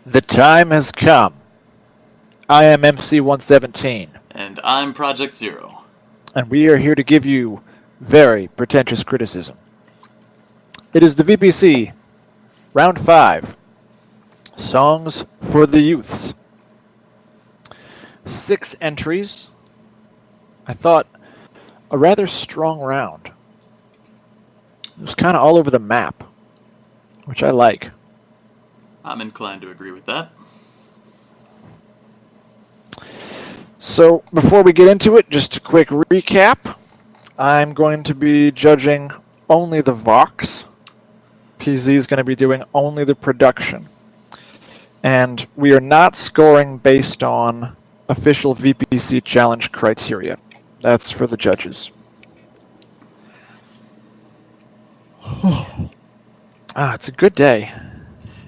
The time has come. I am MC117, And I'm ProjektZero. and we are here to give you very pretentious criticism. It is the VPC, Round 5, Songs for the Youths. 6 entries. I thought a rather strong round. It was kind of all over the map, which I like. I'm inclined to agree with that. So, before we get into it, just a quick recap. I'm going to be judging only the Vox. PZ is going to be doing only the production. And we are not scoring based on official VPC challenge criteria. That's for the judges. It's a good day.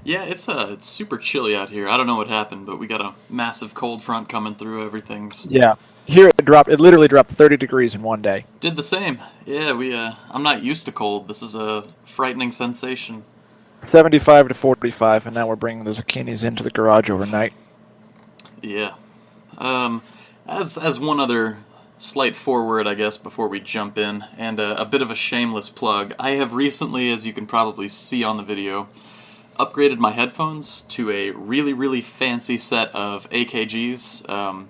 Yeah, it's super chilly out here. I don't know what happened, but we got a massive cold front coming through. Everything's Yeah. Here it dropped. It literally dropped 30 degrees in one day. did the same. Yeah, I'm not used to cold. This is a frightening sensation. 75 to 45, and now we're bringing the zucchinis into the garage overnight. Yeah. As one other slight forward, I guess, before we jump in, and a bit of a shameless plug, I have recently, as you can probably see on the video, upgraded my headphones to a really fancy set of AKGs.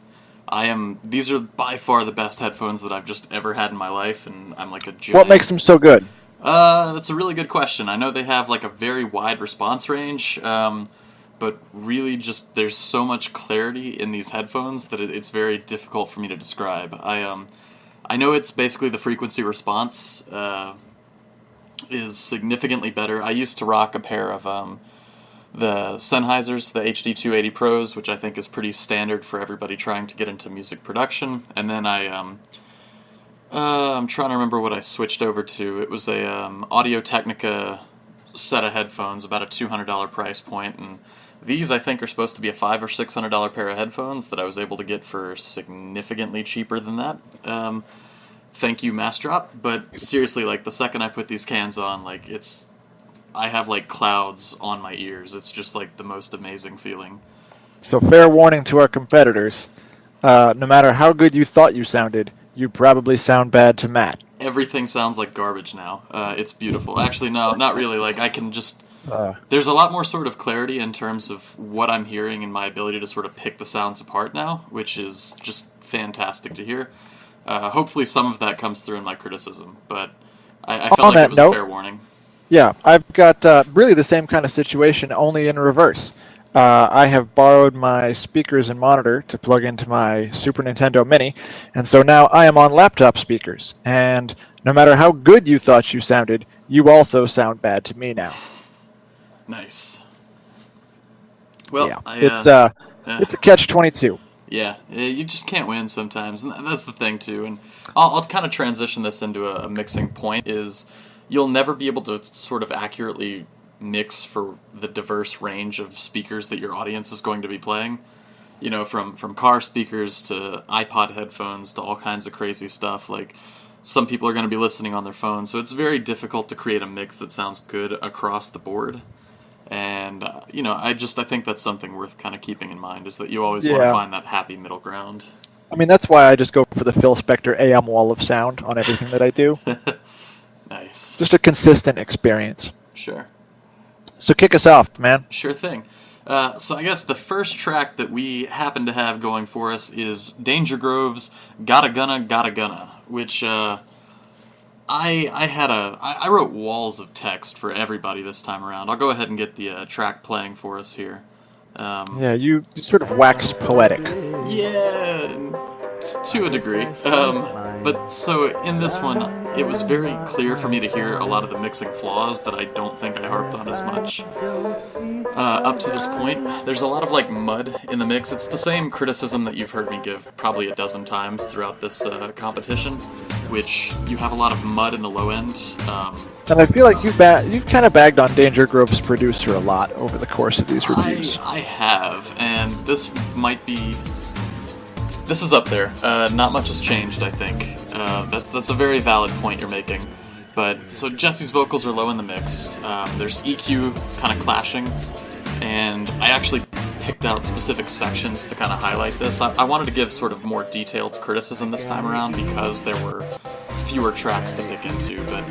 These are by far the best headphones that I've just ever had in my life, and I'm like a giant... What makes them so good? That's a really good question. I know they have like a very wide response range, but really just there's so much clarity in these headphones that it's very difficult for me to describe. I know it's basically the frequency response is significantly better. I used to rock a pair of the Sennheisers, the HD280 Pros, which I think is pretty standard for everybody trying to get into music production. And then I'm trying to remember what I switched over to. It was a Audio-Technica set of headphones, about a $200 price point, and these I think are supposed to be a $500 or $600 pair of headphones that I was able to get for significantly cheaper than that. Thank you, Massdrop. But seriously, like the second I put these cans on, like I have like clouds on my ears. It's just like the most amazing feeling. So fair warning to our competitors. No matter how good you thought you sounded, you probably sound bad to Matt. Everything sounds like garbage now. It's beautiful. Actually, no, not really. Like I can just... There's a lot more sort of clarity in terms of what I'm hearing and my ability to sort of pick the sounds apart now, which is just fantastic to hear. Hopefully some of that comes through in my criticism, but I felt like it was a fair warning. Yeah, I've got really the same kind of situation, only in reverse. I have borrowed my speakers and monitor to plug into my Super Nintendo Mini, and so now I am on laptop speakers, and no matter how good you thought you sounded, you also sound bad to me now. Nice. Well, yeah. It's a catch-22. Yeah, you just can't win sometimes, and that's the thing too. And I'll kind of transition this into a mixing point, is you'll never be able to sort of accurately mix for the diverse range of speakers that your audience is going to be playing. You know, from car speakers to iPod headphones to all kinds of crazy stuff. Like, some people are going to be listening on their phones, so it's very difficult to create a mix that sounds good across the board. And, I think that's something worth kind of keeping in mind, is that you always want to find that happy middle ground. I mean, that's why I just go for the Phil Spector AM wall of sound on everything that I do. Nice. Just a consistent experience. Sure. So kick us off, man. Sure thing. So I guess the first track that we happen to have going for us is dangergrove's Gottagonnagottagonna, which I wrote walls of text for everybody this time around. I'll go ahead and get the track playing for us here. Yeah, you sort of waxed poetic. Yeah, to a degree. But so in this one, it was very clear for me to hear a lot of the mixing flaws that I don't think I harped on as much. Up to this point, there's a lot of like mud in the mix. It's the same criticism that you've heard me give probably a dozen times throughout this competition, which you have a lot of mud in the low end. And I feel like you've kind of bagged on Danger Grove's producer a lot over the course of these reviews. I have, and this is up there. Not much has changed, I think. That's a very valid point you're making. But so Jesse's vocals are low in the mix. There's EQ kind of clashing, and I actually picked out specific sections to kind of highlight this. I wanted to give sort of more detailed criticism this time around because there were fewer tracks to pick into, but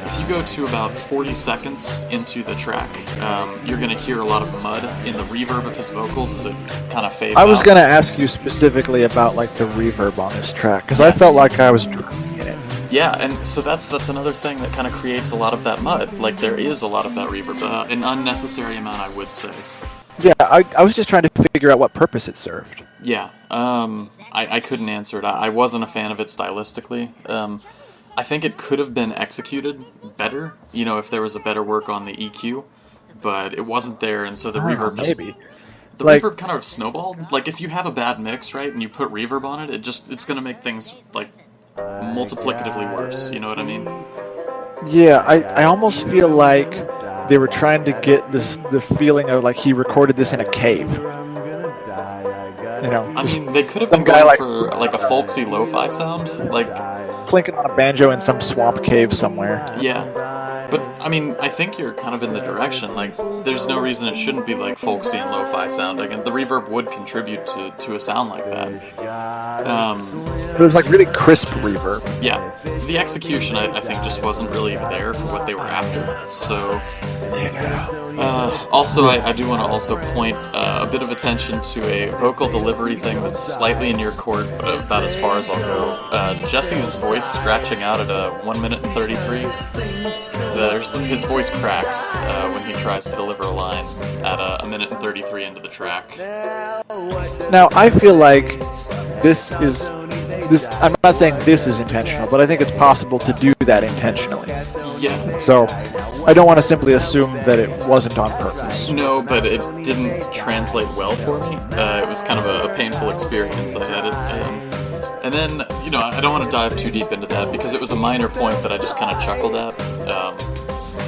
if you go to about 40 seconds into the track, you're going to hear a lot of mud in the reverb of his vocals as it kind of fades out. I was going to ask you specifically about like the reverb on this track, because I felt like I was drowning in it. Yeah, and so that's another thing that kind of creates a lot of that mud. Like, there is a lot of that reverb, an unnecessary amount, I would say. Yeah, I was just trying to figure out what purpose it served. Yeah, I couldn't answer it. I wasn't a fan of it stylistically. I think it could have been executed better, you know, if there was a better work on the EQ, but it wasn't there, and so the reverb just... Maybe. The reverb kind of snowballed. Like, if you have a bad mix, right, and you put reverb on it, it's going to make things, like, multiplicatively worse, you know what I mean? Yeah, I almost feel like they were trying to get the feeling of like he recorded this in a cave. You know, I mean, they could have been going for like a folksy lo-fi sound, like plinking on a banjo in some swamp cave somewhere. Yeah, but I mean, I think you're kind of in the direction. Like, there's no reason it shouldn't be like folksy and lo-fi sounding, and the reverb would contribute to a sound like that. It was like really crisp reverb. Yeah, the execution I think just wasn't really there for what they were after. So, also I do want to also point a bit of attention to a vocal delivery thing that's slightly in your court, but about as far as I'll go. Jesse's voice scratching out at 1 minute and 33. His voice cracks when he tries to deliver a line at 1 minute and 33 into the track. Now, I feel like this. I'm not saying this is intentional, but I think it's possible to do that intentionally. Yeah. So, I don't want to simply assume that it wasn't on purpose. No, but it didn't translate well for me. It was kind of a painful experience. I had it. And then, you know, I don't want to dive too deep into that because it was a minor point that I just kind of chuckled at.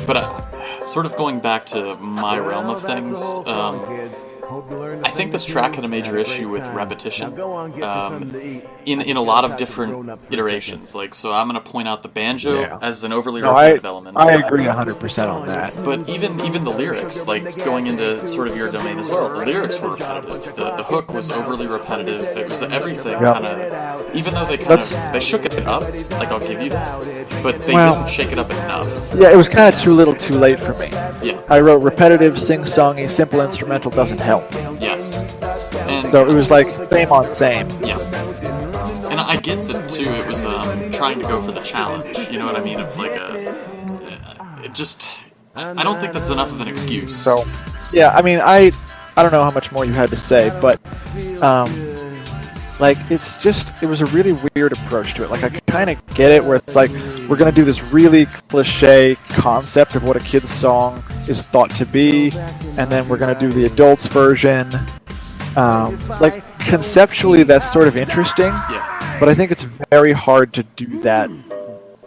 But sort of going back to my realm of things, I think this track had a major issue with repetition in a lot of different iterations. Like, so I'm going to point out the banjo as an overly repetitive element. I agree 100% on that. But even the lyrics, like going into sort of your domain as well, the lyrics were repetitive. The hook was overly repetitive. It was everything kind of, even though they shook it up, like I'll give you that, but they didn't shake it up enough. Yeah, it was kind of too little too late for me. Yeah. I wrote repetitive, sing-songy, simple instrumental doesn't help. Yes. And so it was like same on same. Yeah. And I get that too. It was trying to go for the challenge. You know what I mean? Of like it just. I don't think that's enough of an excuse. So, yeah. I mean, I don't know how much more you had to say, but like it was a really weird approach to it. Like I kind of get it, where it's like we're gonna do this really cliche concept of what a kid's song is thought to be, and then we're gonna do the adults version. Like conceptually, that's sort of interesting, but I think it's very hard to do that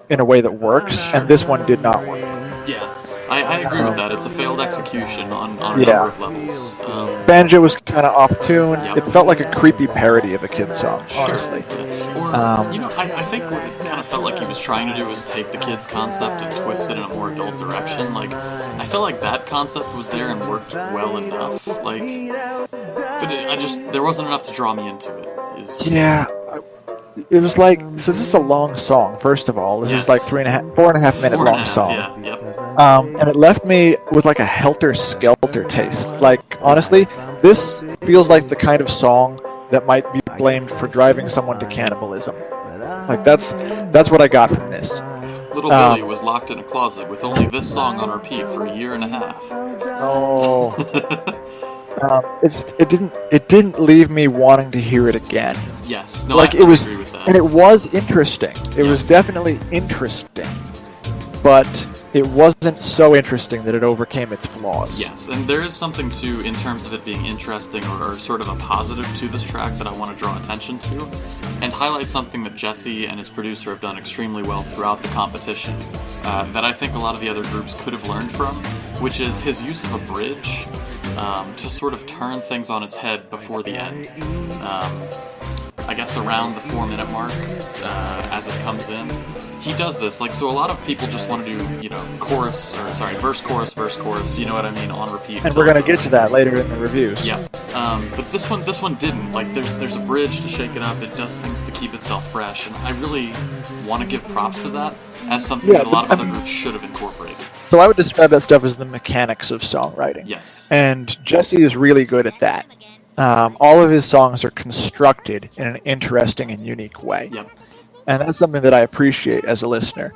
in a way that works, and this one did not work. Yeah, I agree with that. It's a failed execution on a number of levels. Banjo was kind of off tune. It felt like a creepy parody of a kid's song, honestly. Or, you know, I think what it kind of felt like he was trying to do was take the kid's concept and twist it in a more adult direction. Like, I felt like that concept was there and worked well enough. Like, but there wasn't enough to draw me into it. Yeah. It was like, so this is a long song, first of all. This is like 4.5 minute long song. And it left me with like a helter-skelter taste. Like, honestly, this feels like the kind of song that might be blamed for driving someone to cannibalism. Like, that's what I got from this. Little Billy was locked in a closet with only this song on repeat for 1.5 years. Oh. It didn't leave me wanting to hear it again. Yes, no, like I agree with that. And it was interesting. It was definitely interesting, but it wasn't so interesting that it overcame its flaws. Yes, and there is something too in terms of it being interesting or sort of a positive to this track that I want to draw attention to, and highlight something that Jesse and his producer have done extremely well throughout the competition, that I think a lot of the other groups could have learned from, which is his use of a bridge to sort of turn things on its head before the end. I guess around the 4-minute mark as it comes in. He does this, like, so a lot of people just want to do, verse, chorus, you know what I mean, on repeat. And we're going to get to that later in the reviews. Yeah. But this one didn't. Like, there's a bridge to shake it up, it does things to keep itself fresh, and I really want to give props to that as something that a lot of other groups should have incorporated. So I would describe that stuff as the mechanics of songwriting. Yes. And Jesse is really good at that. All of his songs are constructed in an interesting and unique way. Yep. And that's something that I appreciate as a listener.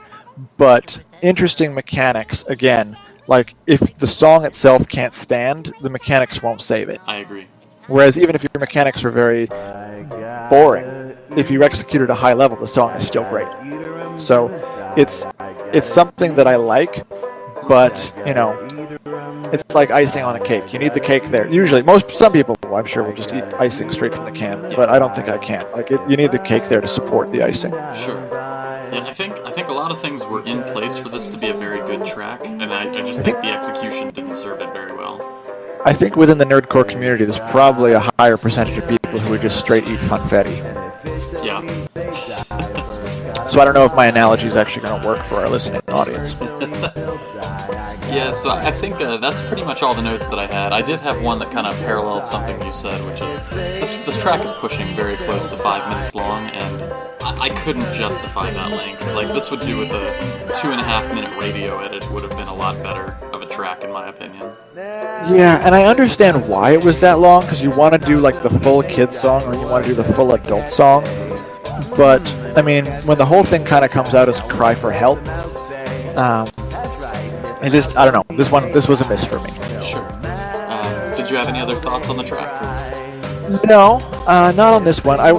But interesting mechanics, again, like if the song itself can't stand, the mechanics won't save it. I agree. Whereas even if your mechanics are very boring, if you execute at a high level, the song is still great. So it's something that I like, but, it's like icing on a cake. You need the cake there. Usually, some people, I'm sure, will just eat icing straight from the can, but I don't think I can. You need the cake there to support the icing. Sure. Yeah, I think a lot of things were in place for this to be a very good track, and I just think the execution didn't serve it very well. I think within the nerdcore community, there's probably a higher percentage of people who would just straight eat funfetti. Yeah. So I don't know if my analogy is actually going to work for our listening audience. Yeah, so I think that's pretty much all the notes that I had. I did have one that kind of paralleled something you said, which is this track is pushing very close to 5 minutes long, and I couldn't justify that length. Like, this would do with a 2.5-minute radio edit would have been a lot better of a track, in my opinion. Yeah, and I understand why it was that long, because you want to do, like, the full kid song, or you want to do the full adult song. But, I mean, when the whole thing kind of comes out as a cry for help, I don't know. This was a miss for me. Sure. Did you have any other thoughts on the track? No, not on this one. I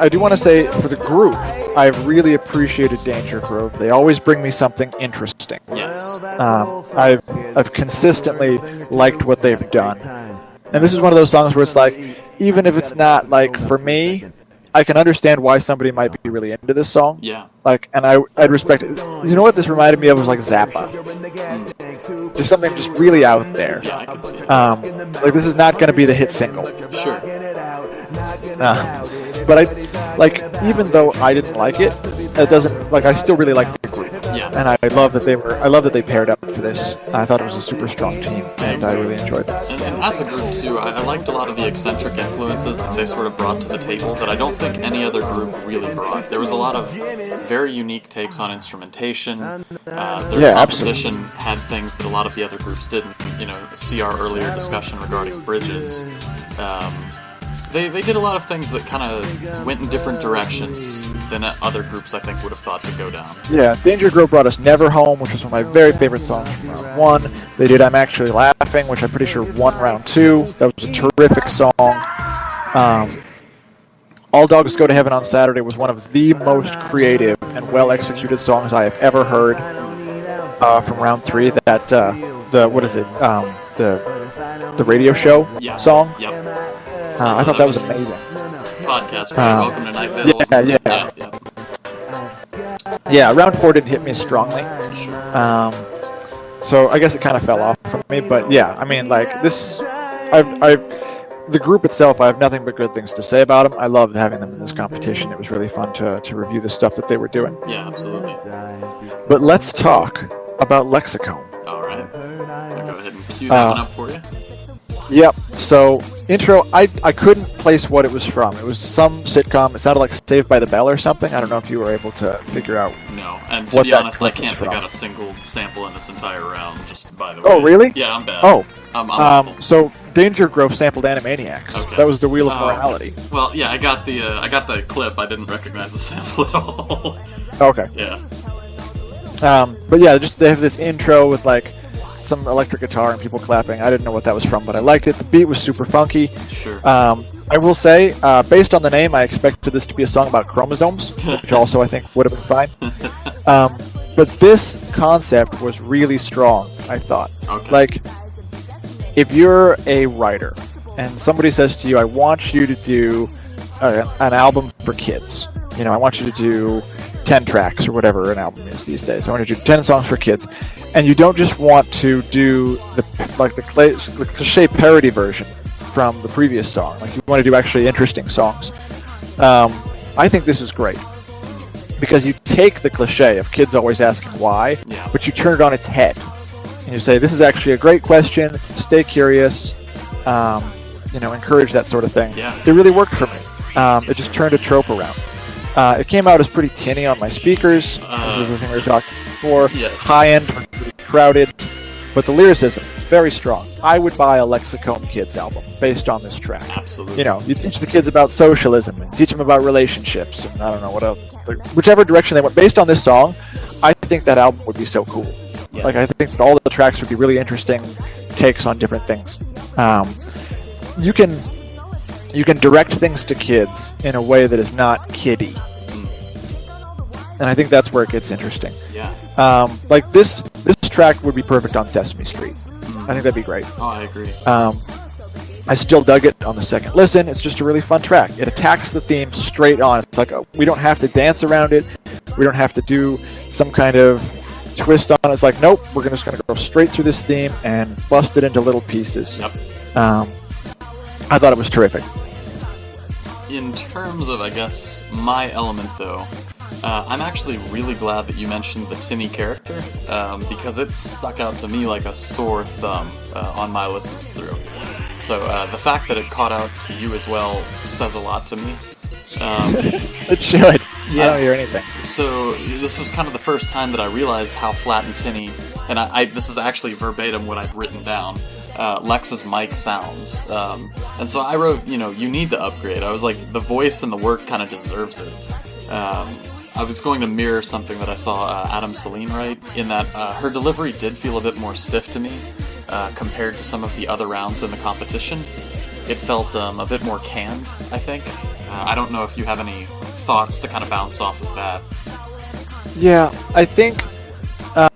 do want to say for the group, I've really appreciated Danger Grove. They always bring me something interesting. Yes. I've consistently liked what they've done, and this is one of those songs where it's like, even if it's not like for me, I can understand why somebody might be really into this song. Yeah. Like, and I'd respect it. You know what this reminded me of was like Zappa. Just something just really out there. Yeah, I can see it. Like, this is not going to be the hit single. Sure. But even though I didn't like it, it doesn't, like, I still really like the group. Yeah. And I love that they paired up for this. I thought it was a super strong team, and I really enjoyed that. And as a group, too, I liked a lot of the eccentric influences that they sort of brought to the table that I don't think any other group really brought. There was a lot of very unique takes on instrumentation. Their composition had things that a lot of the other groups didn't. See our earlier discussion regarding bridges. They did a lot of things that kind of went in different directions than other groups, I think, would have thought to go down. Yeah, Danger Grove brought us Never Home, which was one of my very favorite songs from round 1. They did I'm Actually Laughing, which I'm pretty sure won round 2. That was a terrific song. All Dogs Go to Heaven on Saturday was one of the most creative and well-executed songs I have ever heard from round 3. That, the radio show song? Yep. I thought that was amazing. Podcast, Welcome to Night Vale. Yeah, round 4 didn't hit me strongly. Sure. So I guess it kind of fell off from me, but yeah, I mean, like, this, the group itself, I have nothing but good things to say about them. I loved having them in this competition. It was really fun to review the stuff that they were doing. Yeah, absolutely. But let's talk about Lexicohm. All right. I'll go ahead and cue that one up for you. Yep. So, intro, I couldn't place what it was from. It was some sitcom. It sounded like Saved by the Bell or something. I don't know if you were able to figure out. No, and to be honest, I can't pick out a single sample in this entire round, just by the way. Oh, really? Yeah, I'm bad. Oh. I'm awful. So, Danger Grove sampled Animaniacs. Okay. That was the Wheel of Morality. Well, yeah, I got the clip. I didn't recognize the sample at all. Okay. Yeah. But yeah, just they have this intro with, like, some electric guitar and people clapping. I didn't know what that was from, but I liked it. The beat was super funky. Sure. I will say, based on the name, I expected this to be a song about chromosomes, which also I think would have been fine. But this concept was really strong, I thought. Okay. Like, if you're a writer and somebody says to you, I want you to do an album for kids. I want you to do 10 tracks or whatever an album is these days. I want you to do 10 songs for kids. And you don't just want to do the cliche parody version from the previous song. Like, you want to do actually interesting songs. I think this is great because you take the cliche of kids always asking why, but you turn it on its head. And you say, this is actually a great question, stay curious, encourage that sort of thing. Yeah. It really worked for me. It just turned a trope around. It came out as pretty tinny on my speakers. This is the thing we were talking before. Yes. High-end, pretty crowded, but the lyricism, very strong. I would buy a Lexicohm Kids album based on this track. Absolutely. You teach the kids about socialism, and teach them about relationships, and I don't know what else. Whichever direction they went, based on this song, I think that album would be so cool. Yeah. I think that all the tracks would be really interesting takes on different things. You can direct things to kids in a way that is not kiddie. And I think that's where it gets interesting. Yeah. This track would be perfect on Sesame Street. I think that'd be great. Oh, I agree. I still dug it on the second listen. It's just a really fun track. It attacks the theme straight on. It's like, we don't have to dance around it. We don't have to do some kind of twist on it. It's like, nope, we're just going to go straight through this theme and bust it into little pieces. Yep. I thought it was terrific. In terms of, I guess, my element, though, I'm actually really glad that you mentioned the tinny character, because it stuck out to me like a sore thumb on my listens through. So the fact that it caught out to you as well says a lot to me. It should. Yeah. I don't hear anything. So this was kind of the first time that I realized how flat and tinny, and this is actually verbatim what I've written down, Lex's mic sounds. And so I wrote, you need to upgrade. I was like, the voice and the work kind of deserves it. I was going to mirror something that I saw Adam Celine write, in that her delivery did feel a bit more stiff to me compared to some of the other rounds in the competition. It felt a bit more canned, I think. I don't know if you have any thoughts to kind of bounce off of that. Yeah, I think I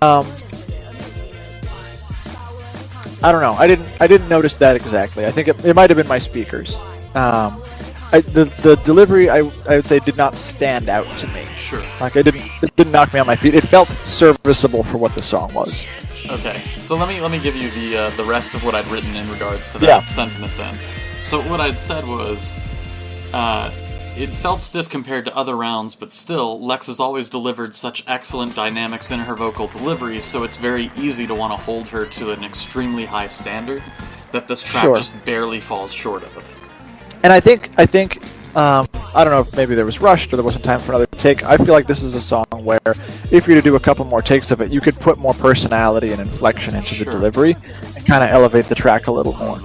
don't know. I didn't notice that exactly. I think it might have been my speakers. The delivery I would say did not stand out to me. Sure. It didn't knock me on my feet. It felt serviceable for what the song was. Okay, so let me give you the rest of what I'd written in regards to that sentiment then. So what I'd said was, it felt stiff compared to other rounds, but still, Lex has always delivered such excellent dynamics in her vocal delivery, so it's very easy to want to hold her to an extremely high standard that this track just barely falls short of. And I think I don't know if maybe there was rushed or there wasn't time for another take. I feel like this is a song where if you were to do a couple more takes of it, you could put more personality and inflection into the delivery and kind of elevate the track a little more.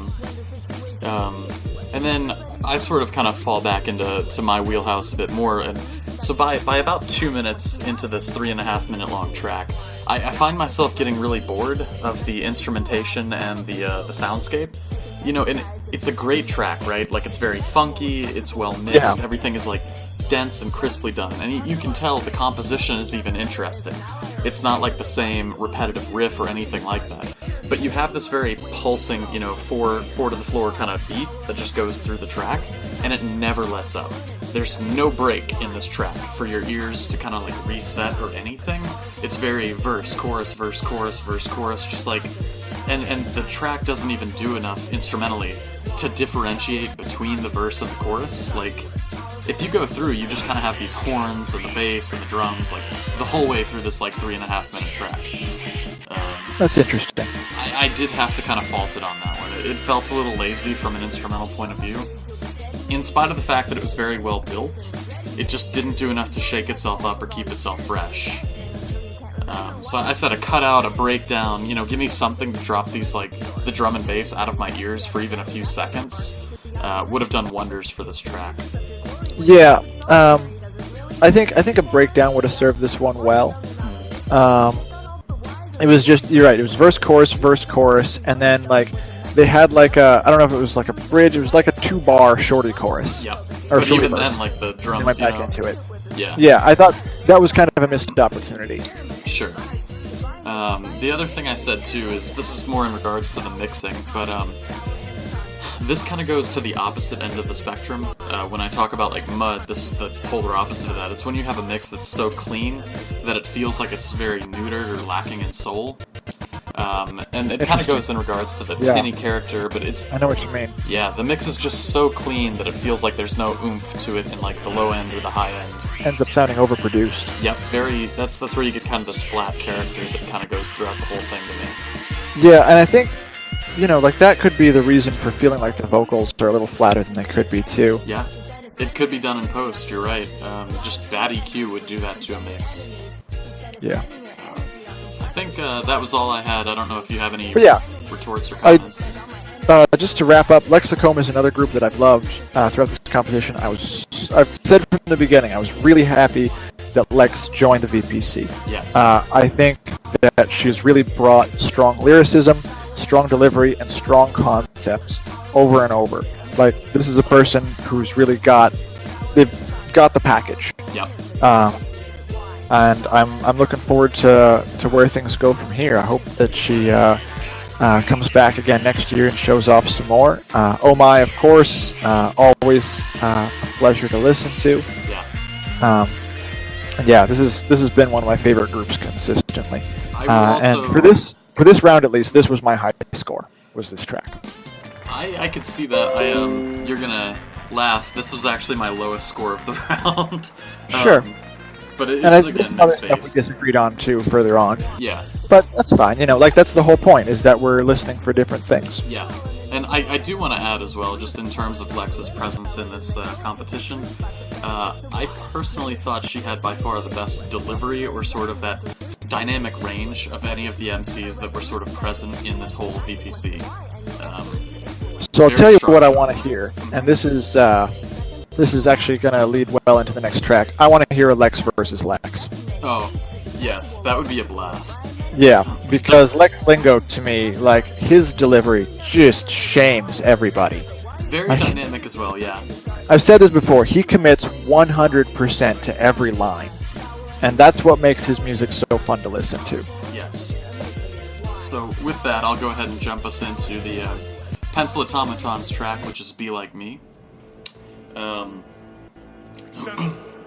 And then I sort of kind of fall back into my wheelhouse a bit more, and so by about 2 minutes into this 3.5 minute long track, I find myself getting really bored of the instrumentation and the soundscape. And it's a great track, right? It's very funky, it's well mixed, everything is dense and crisply done, and you can tell the composition is even interesting. It's not like the same repetitive riff or anything like that. But you have this very pulsing, four to the floor kind of beat that just goes through the track, and it never lets up. There's no break in this track for your ears to kind of reset or anything. It's very verse, chorus, verse, chorus, verse, chorus, just and the track doesn't even do enough instrumentally to differentiate between the verse and the chorus. If you go through, you just kind of have these horns and the bass and the drums, the whole way through this 3.5 minute track. That's interesting. I did have to kind of fault it on that one. It felt a little lazy from an instrumental point of view. In spite of the fact that it was very well built, it just didn't do enough to shake itself up or keep itself fresh. So I said a cutout, a breakdown, give me something to drop these, the drum and bass out of my ears for even a few seconds, would have done wonders for this track. Yeah, I think a breakdown would have served this one well. It was just, you're right, it was verse, chorus, and then, they had, I don't know if it was, a bridge, it was, a 2-bar shorty chorus. Yep. Or but even verse. then, the drums, they went back into it. Yeah. Yeah, I thought that was kind of a missed opportunity. Sure. The other thing I said, too, is this is more in regards to the mixing, but, this kind of goes to the opposite end of the spectrum. When I talk about mud, this is the polar opposite of that. It's when you have a mix that's so clean that it feels like it's very neutered or lacking in soul. And it kind of goes in regards to the tinny character, but it's... I know what you mean. Yeah, the mix is just so clean that it feels like there's no oomph to it in like the low end or the high end. Ends up sounding overproduced. Yep, very... That's where you get kind of this flat character that kind of goes throughout the whole thing to me. Yeah, and I think, you know, like that could be the reason for feeling like the vocals are a little flatter than they could be, too. Yeah, it could be done in post, you're right. Just bad EQ would do that to a mix. Yeah. I think that was all I had. I don't know if you have any retorts or comments. Just to wrap up, Lexicohm is another group that I've loved throughout this competition. I've said from the beginning, I was really happy that Lex joined the VPC. Yes. I think that she's really brought strong lyricism, strong delivery, and strong concepts over and over. Like, this is a person who's really they've got the package. Yep. And I'm looking forward to where things go from here. I hope that she comes back again next year and shows off some more. Oh My, of course, always a pleasure to listen to. Yeah. And yeah, this has been one of my favorite groups consistently. Also... And for this round at least, this was my high score. Was this track? I could see that. You're gonna laugh. This was actually my lowest score of the round. Sure. But it's again mixed stuff we disagreed on too further on. Yeah. But that's fine. You know, like that's the whole point, is that we're listening for different things. Yeah. And I do want to add as well, just in terms of Lex's presence in this competition, I personally thought she had by far the best delivery, or sort of that dynamic range of any of the MCs that were sort of present in this whole VPC. So I'll tell you what I want to hear, and this is actually going to lead well into the next track. I want to hear a Lex versus Lex. Oh, yes, that would be a blast. Yeah, because Lex Lingo, to me, like, his delivery just shames everybody. Very dynamic as well, yeah. I've said this before, he commits 100% to every line, and that's what makes his music so fun to listen to. Yes. So with that, I'll go ahead and jump us into the Penzel Automatons track, which is Be Like Me.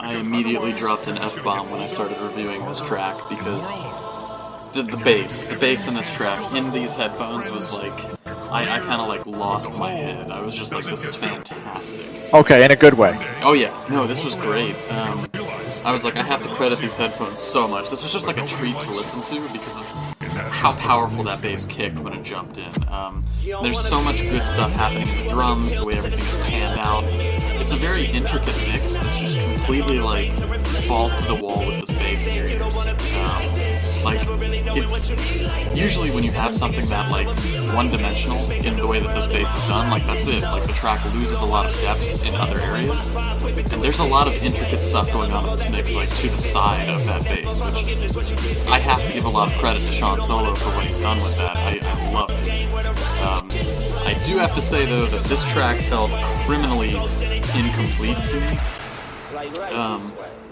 I immediately dropped an F-bomb when I started reviewing this track, because the bass in this track, in these headphones, was like, I kind of like lost my head. I was just like, this is fantastic. Okay, in a good way. Oh yeah, no, this was great. I was like, I have to credit these headphones so much. This was just like a treat to listen to because of how powerful that bass kicked when it jumped in. There's so much good stuff happening in the drums, the way everything's panned out. It's a very intricate mix that's just completely like balls to the wall with this bass in your ears. Like, it's usually when you have something that like one-dimensional in the way that this bass is done, like that's it. Like the track loses a lot of depth in other areas, and there's a lot of intricate stuff going on in this mix, like to the side of that bass, which I have to give a lot of credit to Sean Solo for what he's done with that. I loved it. I do have to say though that this track felt criminally incomplete to me.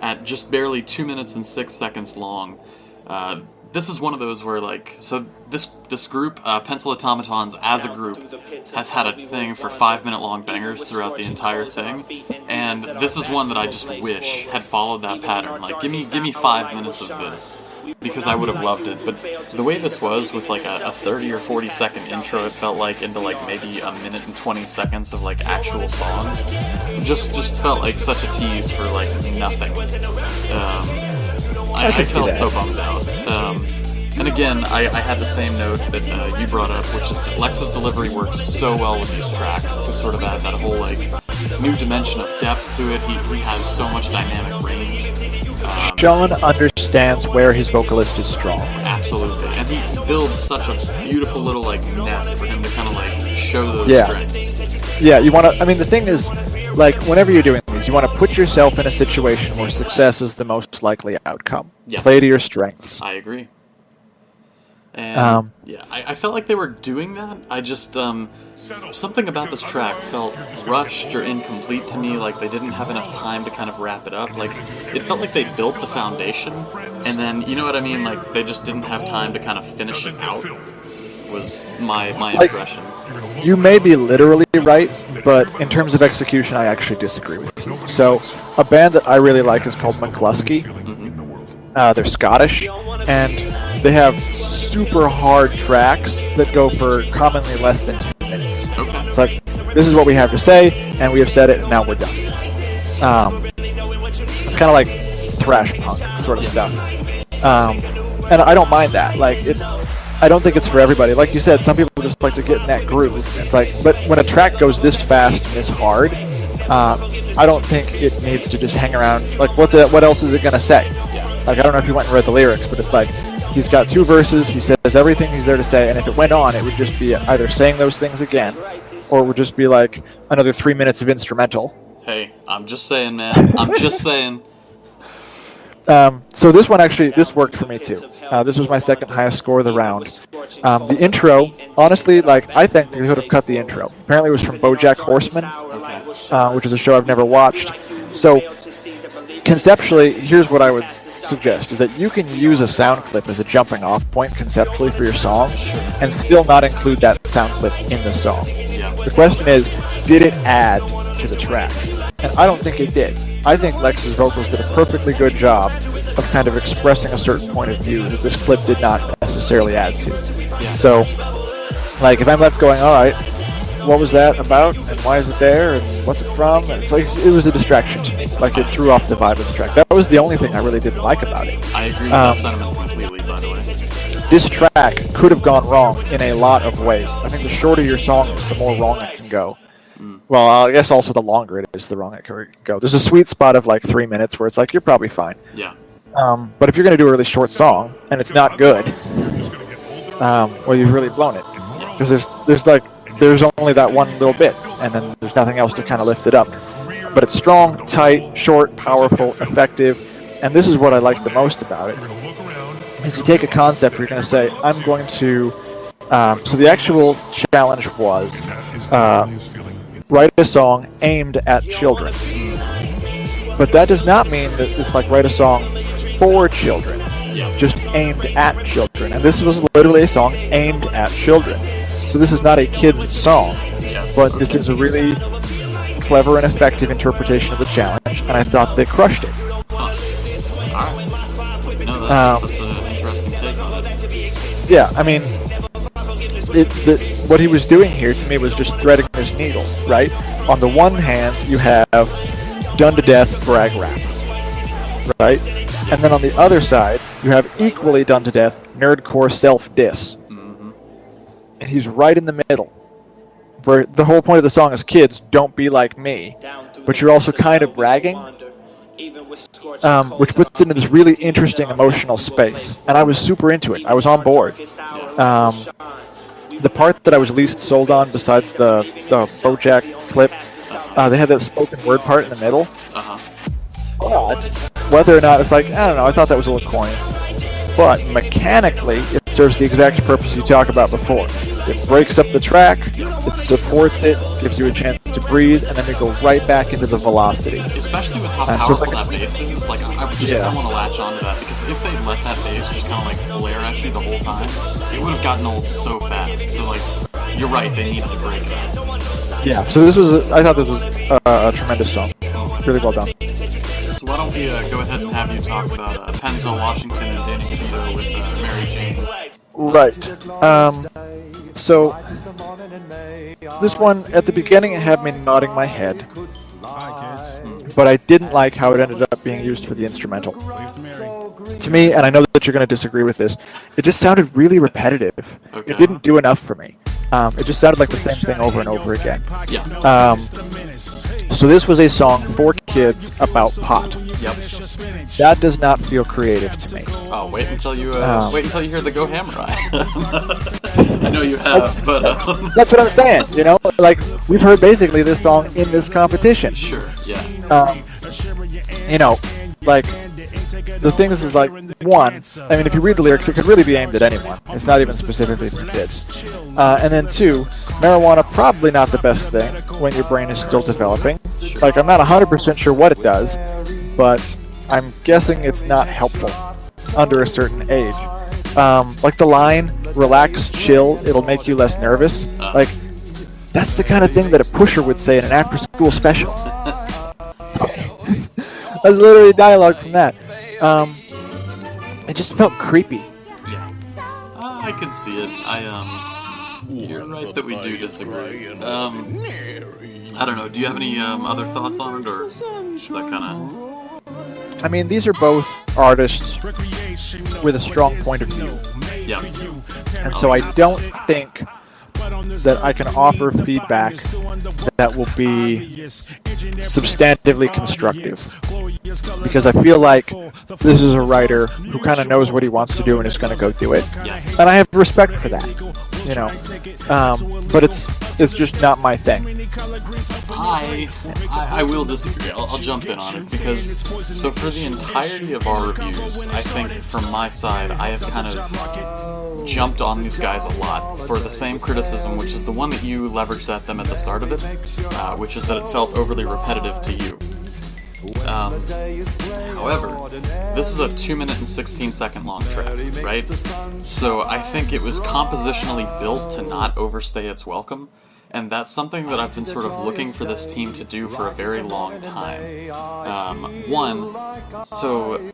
At just barely 2 minutes and 6 seconds long. This is one of those where, like, so this group, Penzel Automatons as a group, has had a thing for 5-minute long bangers throughout the entire thing, and this is one that I just wish had followed that pattern. Like, give me 5 minutes of this, because I would have loved it. But the way this was, with like a 30 or 40 second intro, it felt like, into like maybe a minute and 20 seconds of like actual song, just felt like such a tease for like nothing. I felt so bummed out. And again, I had the same note that you brought up, which is that Lex's delivery works so well with these tracks to sort of add that whole like new dimension of depth to it. He has so much dynamic range. Sean understands where his vocalist is strong. Absolutely, and he builds such a beautiful little like nest for him to kind of like show those strengths. Yeah, you want to. I mean, the thing is, like, whenever you're doing these, you want to put yourself in a situation where success is the most likely outcome. Yeah. Play to your strengths. I agree. And yeah, I felt like they were doing that. I just something about this track felt rushed or incomplete to me. Like they didn't have enough time to kind of wrap it up. Like it felt like they built the foundation, and then, you know what I mean? Like they just didn't have time to kind of finish it out. Was my impression. You may be literally right, but in terms of execution, I actually disagree with you. So, a band that I really like is called McCluskey. Mm-hmm. They're Scottish, and they have super hard tracks that go for commonly less than 2 minutes. Okay. It's like, this is what we have to say, and we have said it, and now we're done. It's kind of like thrash punk sort of stuff. And I don't mind that. Like, I don't think it's for everybody. Like you said, some people just like to get in that groove. It's like, but when a track goes this fast and this hard, I don't think it needs to just hang around. Like, what else is it gonna say? Like, I don't know if you went and read the lyrics, but it's like, he's got 2 verses, he says everything he's there to say, and if it went on, it would just be either saying those things again, or it would just be like another 3 minutes of instrumental. Hey, I'm just saying, man. I'm just saying. So this one actually, this worked for me too. This was my second highest score of the round. The intro, honestly, like, I think they could have cut the intro. Apparently it was from BoJack Horseman, which is a show I've never watched. So conceptually, here's what I would suggest, is that you can use a sound clip as a jumping off point conceptually for your song, and still not include that sound clip in the song. The question is, did it add to the track? And I don't think it did. I think Lex's vocals did a perfectly good job of kind of expressing a certain point of view that this clip did not necessarily add to. So, like, if I'm left going, alright, what was that about, and why is it there, and what's it from? And it's like, it was a distraction to me. Like, it threw off the vibe of the track. That was the only thing I really didn't like about it. I agree with that sentiment completely, by the way. This track could have gone wrong in a lot of ways. I think the shorter your song is, the more wrong it can go. Well, I guess also the longer it is, the wrong it can go. There's a sweet spot of like 3 minutes where it's like, you're probably fine. Yeah. But if you're going to do a really short song, and it's not good, well, you've really blown it. Because there's only that one little bit, and then there's nothing else to kind of lift it up. But it's strong, tight, short, powerful, effective, and this is what I like the most about it, is you take a concept where you're going to say, I'm going to... so the actual challenge was... write a song aimed at children. But that does not mean that it's like write a song for children, just aimed at children. And this was literally a song aimed at children. So this is not a kid's song, but it is a really clever and effective interpretation of the challenge, and I thought they crushed it. Alright. No, that's an interesting take on it. Yeah, I mean, what he was doing here to me was just threading his needle, right? On the one hand, you have done to death brag rap, right? And then on the other side, you have equally done to death nerdcore self-diss. And he's right in the middle, where the whole point of the song is, kids, don't be like me, but you're also kind of bragging, which puts it into this really interesting emotional space. And I was super into it. I was on board. The part that I was least sold on, besides the BoJack clip, they had that spoken word part in the middle. But whether or not it's like, I don't know, I thought that was a little corny. But mechanically, it serves the exact purpose you talked about before. It breaks up the track, it supports it, gives you a chance to breathe, and then we go right back into the velocity. Especially with how powerful that bass is, like, I just kind of want to latch onto that, because if they let that bass just kind of like blare at you the whole time, it would have gotten old so fast. So, like, you're right, they needed to break it up. Yeah, so I thought this was a tremendous song. Really well done. So why don't we go ahead and have you talk about Penzel, Washington, and Danny DeBeato with Mary Jane. Right. So, this one, at the beginning, it had me nodding my head. But I didn't like how it ended up being used for the instrumental. To me, and I know that you're going to disagree with this, it just sounded really repetitive. Okay. It didn't do enough for me. It just sounded like the same thing over and over again. Yeah. So this was a song for kids about pot. Yep. That does not feel creative to me. Oh, wait until you hear the Go Hamurai. I know you have, but that's what I'm saying. You know, like, we've heard basically this song in this competition. Sure. Yeah. You know, like, the thing is like, one, I mean, if you read the lyrics, it could really be aimed at anyone. It's not even specifically for kids. And then two, marijuana probably not the best thing when your brain is still developing. Like, I'm not 100% sure what it does, but I'm guessing it's not helpful under a certain age. Like the line, relax, chill, it'll make you less nervous. Like, that's the kind of thing that a pusher would say in an after-school special. That's literally dialogue from that. It just felt creepy. I can see it. You're right that we do disagree. I don't know. Do you have any other thoughts on it, or is that kind of? I mean, these are both artists with a strong point of view. Yeah. And so I don't think that I can offer feedback that will be substantively constructive. Because I feel like this is a writer who kind of knows what he wants to do and is going to go do it. Yes. And I have respect for that, you know. But it's just not my thing. I will disagree. I'll jump in on it because so for the entirety of our reviews, I think from my side, I have kind of jumped on these guys a lot for the same criticism, which is the one that you leveraged at them at the start of it, which is that it felt overly repetitive to you. However, this is a 2-minute and 16-second long track, right? So I think it was compositionally built to not overstay its welcome, and that's something that I've been sort of looking for this team to do for a very long time. So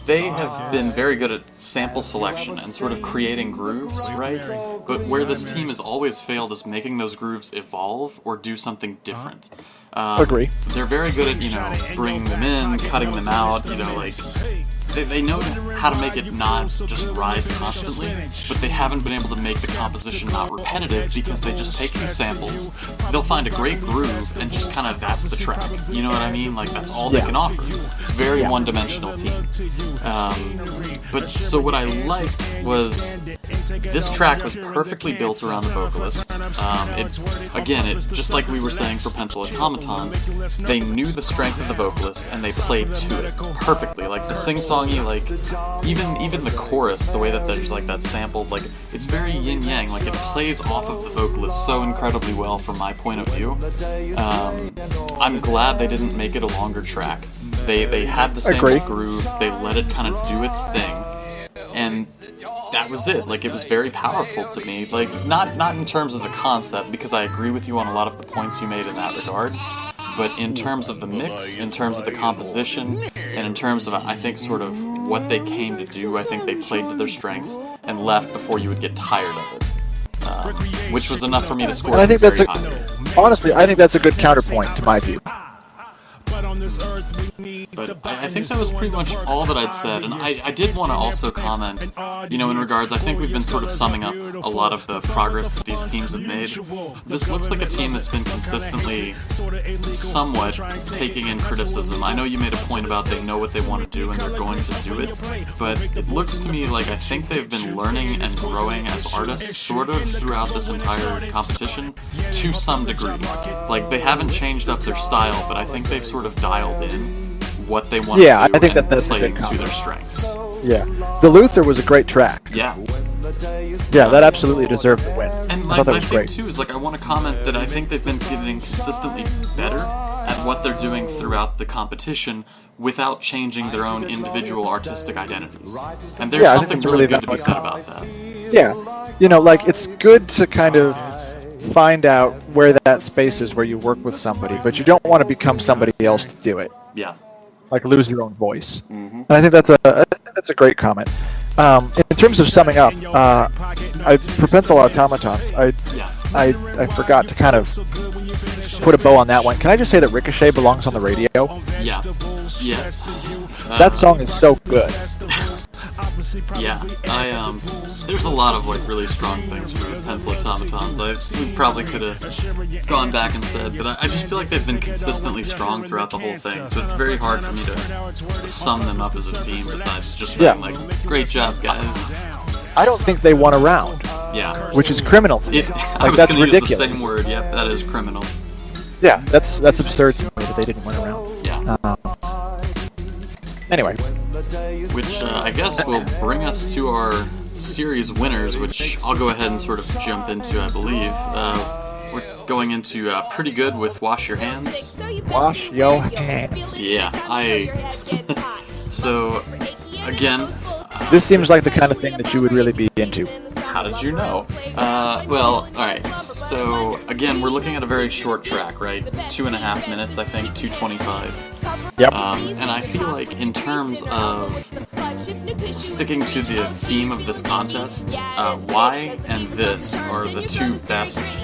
they have been very good at sample selection and sort of creating grooves, right? But where this team has always failed is making those grooves evolve or do something different. Agree. They're very good at, bringing them in, cutting them out, they know how to make it not just ride constantly, but they haven't been able to make the composition not repetitive because they just take these samples, they'll find a great groove, and just kind of that's the track. You know what I mean? Like, that's all they can offer. It's a very one-dimensional team. But so what I liked was this track was perfectly built around the vocalist. It just like we were saying for Penzel Automatons, they knew the strength of the vocalist and they played to it perfectly. Like the sing-songy, like even the chorus, the way that there's like that sampled, like it's very yin-yang. Like it plays off of the vocalist so incredibly well from my point of view. I'm glad they didn't make it a longer track. They had the same groove, they let it kind of do its thing, and that was it. Like, it was very powerful to me. Like, not in terms of the concept, because I agree with you on a lot of the points you made in that regard, but in terms of the mix, in terms of the composition, and in terms of, I think, sort of what they came to do, I think they played to their strengths and left before you would get tired of it. Which was enough for me to score very high. Honestly, I think that's a good counterpoint to my view. But I think that was pretty much all that I'd said, and I did want to also comment, in regards, I think we've been sort of summing up a lot of the progress that these teams have made. This looks like a team that's been consistently, somewhat, taking in criticism. I know you made a point about they know what they want to do and they're going to do it, but it looks to me like I think they've been learning and growing as artists, sort of, throughout this entire competition, to some degree. Like, they haven't changed up their style, but I think they've sort of dialed in what they want to do I think and that's play a good to their strengths. Yeah. The Luther was a great track. Yeah. Yeah, that absolutely deserved the win. And I thought that my was thing great. too is, like, I want to comment that I think they've been getting consistently better at what they're doing throughout the competition without changing their own individual artistic identities. And there's something really good to be said about that. Yeah. It's good to kind of find out where that space is where you work with somebody, but you don't want to become somebody else to do it. Yeah. Like lose your own voice. Mm-hmm. And I think that's a great comment. In terms of summing up, for Penzel Automatons, I forgot to kind of put a bow on that one. Can I just say that Ricochet belongs on the radio? Yeah. Yes. That song is so good. Yeah, there's a lot of, like, really strong things for Penzel Automatons. We probably could have gone back and said, but I just feel like they've been consistently strong throughout the whole thing, so it's very hard for me to sum them up as a team, besides just saying, like, great job, guys. I don't think they won a round. Yeah. Which is criminal to me. I was that's going to use ridiculous. the same word, yeah, that is criminal. Yeah, that's absurd to me that they didn't win a round. Yeah. Anyway. Which I guess will bring us to our series winners, which I'll go ahead and sort of jump into, I believe. We're going into Pretty Good with Wash Your Hands. Wash your hands. Yeah, So, again... This seems like the kind of thing that you would really be into. How did you know? Well, alright, so, again, we're looking at a very short track, right? 2.5 minutes, I think, 2:25. Yep. And I feel like in terms of sticking to the theme of this contest, Why and This are the two best,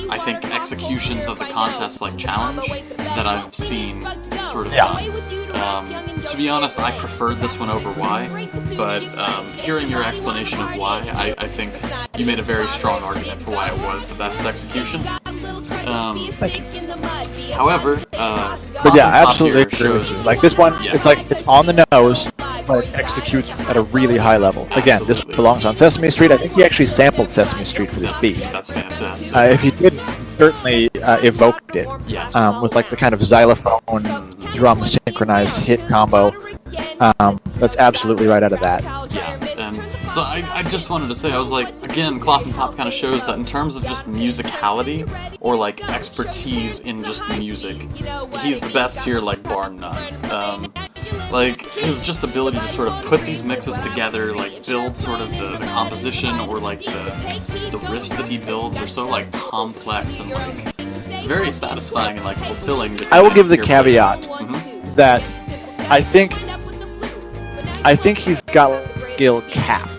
I think, executions of the contest like challenge that I've seen sort of done. To be honest, I preferred this one over Why, but hearing your explanation of Why, I think you made a very strong argument for why it was the best execution. However, but yeah, absolutely agree with you. Like this one, it's like it's on the nose, but it executes at a really high level. Again, this belongs on Sesame Street. I think he actually sampled Sesame Street for this beat. That's fantastic. If he didn't, he certainly evoked it. Yes. With like the kind of xylophone drum synchronized hit combo. That's absolutely right out of that. Yeah, and so I just wanted to say, I was like, again, Cloth and Pop kind of shows that in terms of just musicality, or like expertise in just music, he's the best here, like bar none. Like, his just ability to sort of put these mixes together, like build sort of the composition, or like the riffs that he builds are so like complex and like very satisfying and like fulfilling. I will give the caveat that I think he's got a skill cap.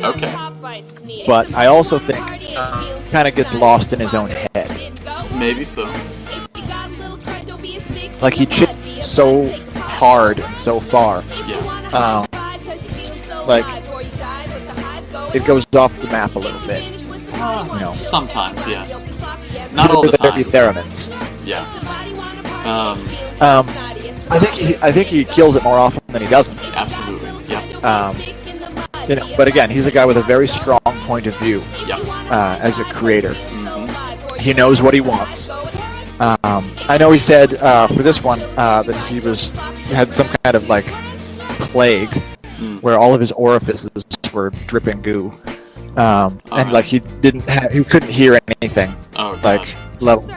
Okay. But I also think he kind of gets lost in his own head. Maybe so. Like he chips so hard and so far. Yeah. Like it goes off the map a little bit. You know. Sometimes, yes. Not all the time. Theremins. Yeah. I think he kills it more often than he doesn't. Absolutely. Yeah. You know, but again, he's a guy with a very strong point of view. Yeah. As a creator, he knows what he wants. I know he said for this one that he had some kind of like plague where all of his orifices were dripping goo, and like he couldn't hear anything. Like level.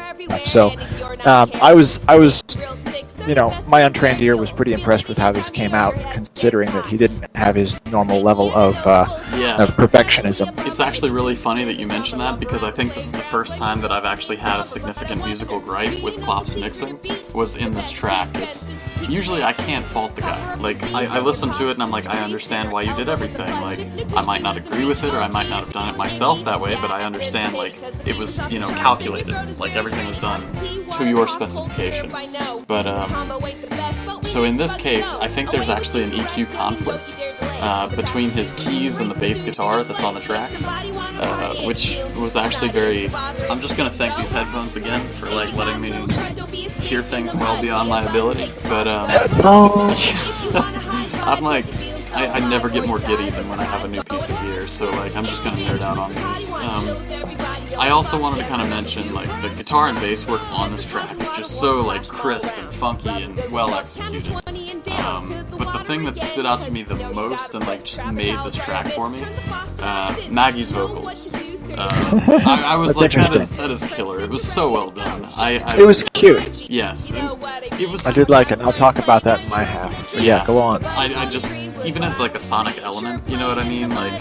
So I was, you know, my untrained ear was pretty impressed with how this came out, considering that he didn't have his normal level of perfectionism. It's actually really funny that you mentioned that, because I think this is the first time that I've actually had a significant musical gripe with Klopp's mixing, was in this track. It's usually I can't fault the guy. Like, I listen to it and I'm like, I understand why you did everything. Like, I might not agree with it, or I might not have done it myself that way, but I understand, like, it was, you know, calculated. Like, everything was done to your specification. But, so in this case, I think there's actually an EQ conflict between his keys and the bass guitar that's on the track, which was actually very... I'm just going to thank these headphones again for, like, letting me hear things well beyond my ability, but, I'm like... I never get more giddy than when I have a new piece of gear, so, like, I'm just going to nerd out on these. I also wanted to kind of mention, like, the guitar and bass work on this track is just so, like, crisp and funky and well executed. But the thing that stood out to me the most and, like, just made this track for me, Maggie's vocals. I was like, that is killer. It was so well done. It was cute. Yes. It was. I did like it. I'll talk about that in my half. But yeah, go on. I just, even as like a sonic element, you know what I mean? Like,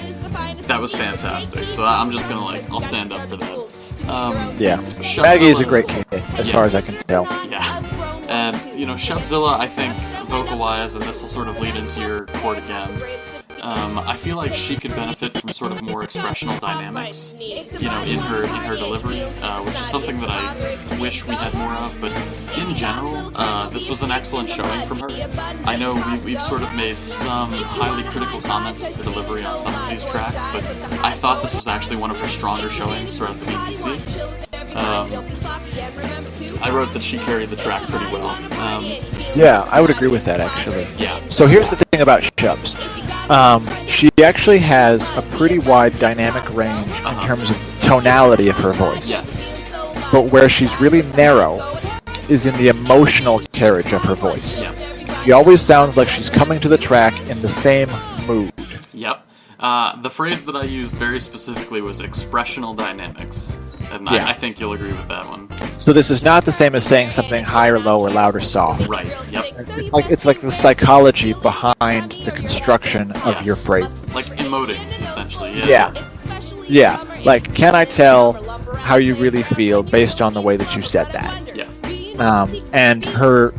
that was fantastic. So I'm just gonna, like, I'll stand up for that. Yeah. Maggie is a great kid, as far as I can tell. Yeah. And, you know, Shubzilla, I think, vocal-wise, and this will sort of lead into your chord again, I feel like she could benefit from sort of more expressional dynamics, you know, in her delivery, which is something that I wish we had more of. But in general, this was an excellent showing from her. I know we've sort of made some highly critical comments of her delivery on some of these tracks, but I thought this was actually one of her stronger showings throughout the VPC. I wrote that she carried the track pretty well. Yeah, I would agree with that, actually. Yeah. So here's the thing about Shubs. She actually has a pretty wide dynamic range in terms of tonality of her voice. Yes. But where she's really narrow is in the emotional carriage of her voice. Yeah. She always sounds like she's coming to the track in the same mood. Yep. The phrase that I used very specifically was expressional dynamics, and Yeah. I think you'll agree with that one. So this is not the same as saying something high or low or loud or soft. Right, yep. It's like the psychology behind the construction of Yes. your phrase. Like emoting, essentially, Yeah. Like, can I tell how you really feel based on the way that you said that? Yeah. And her,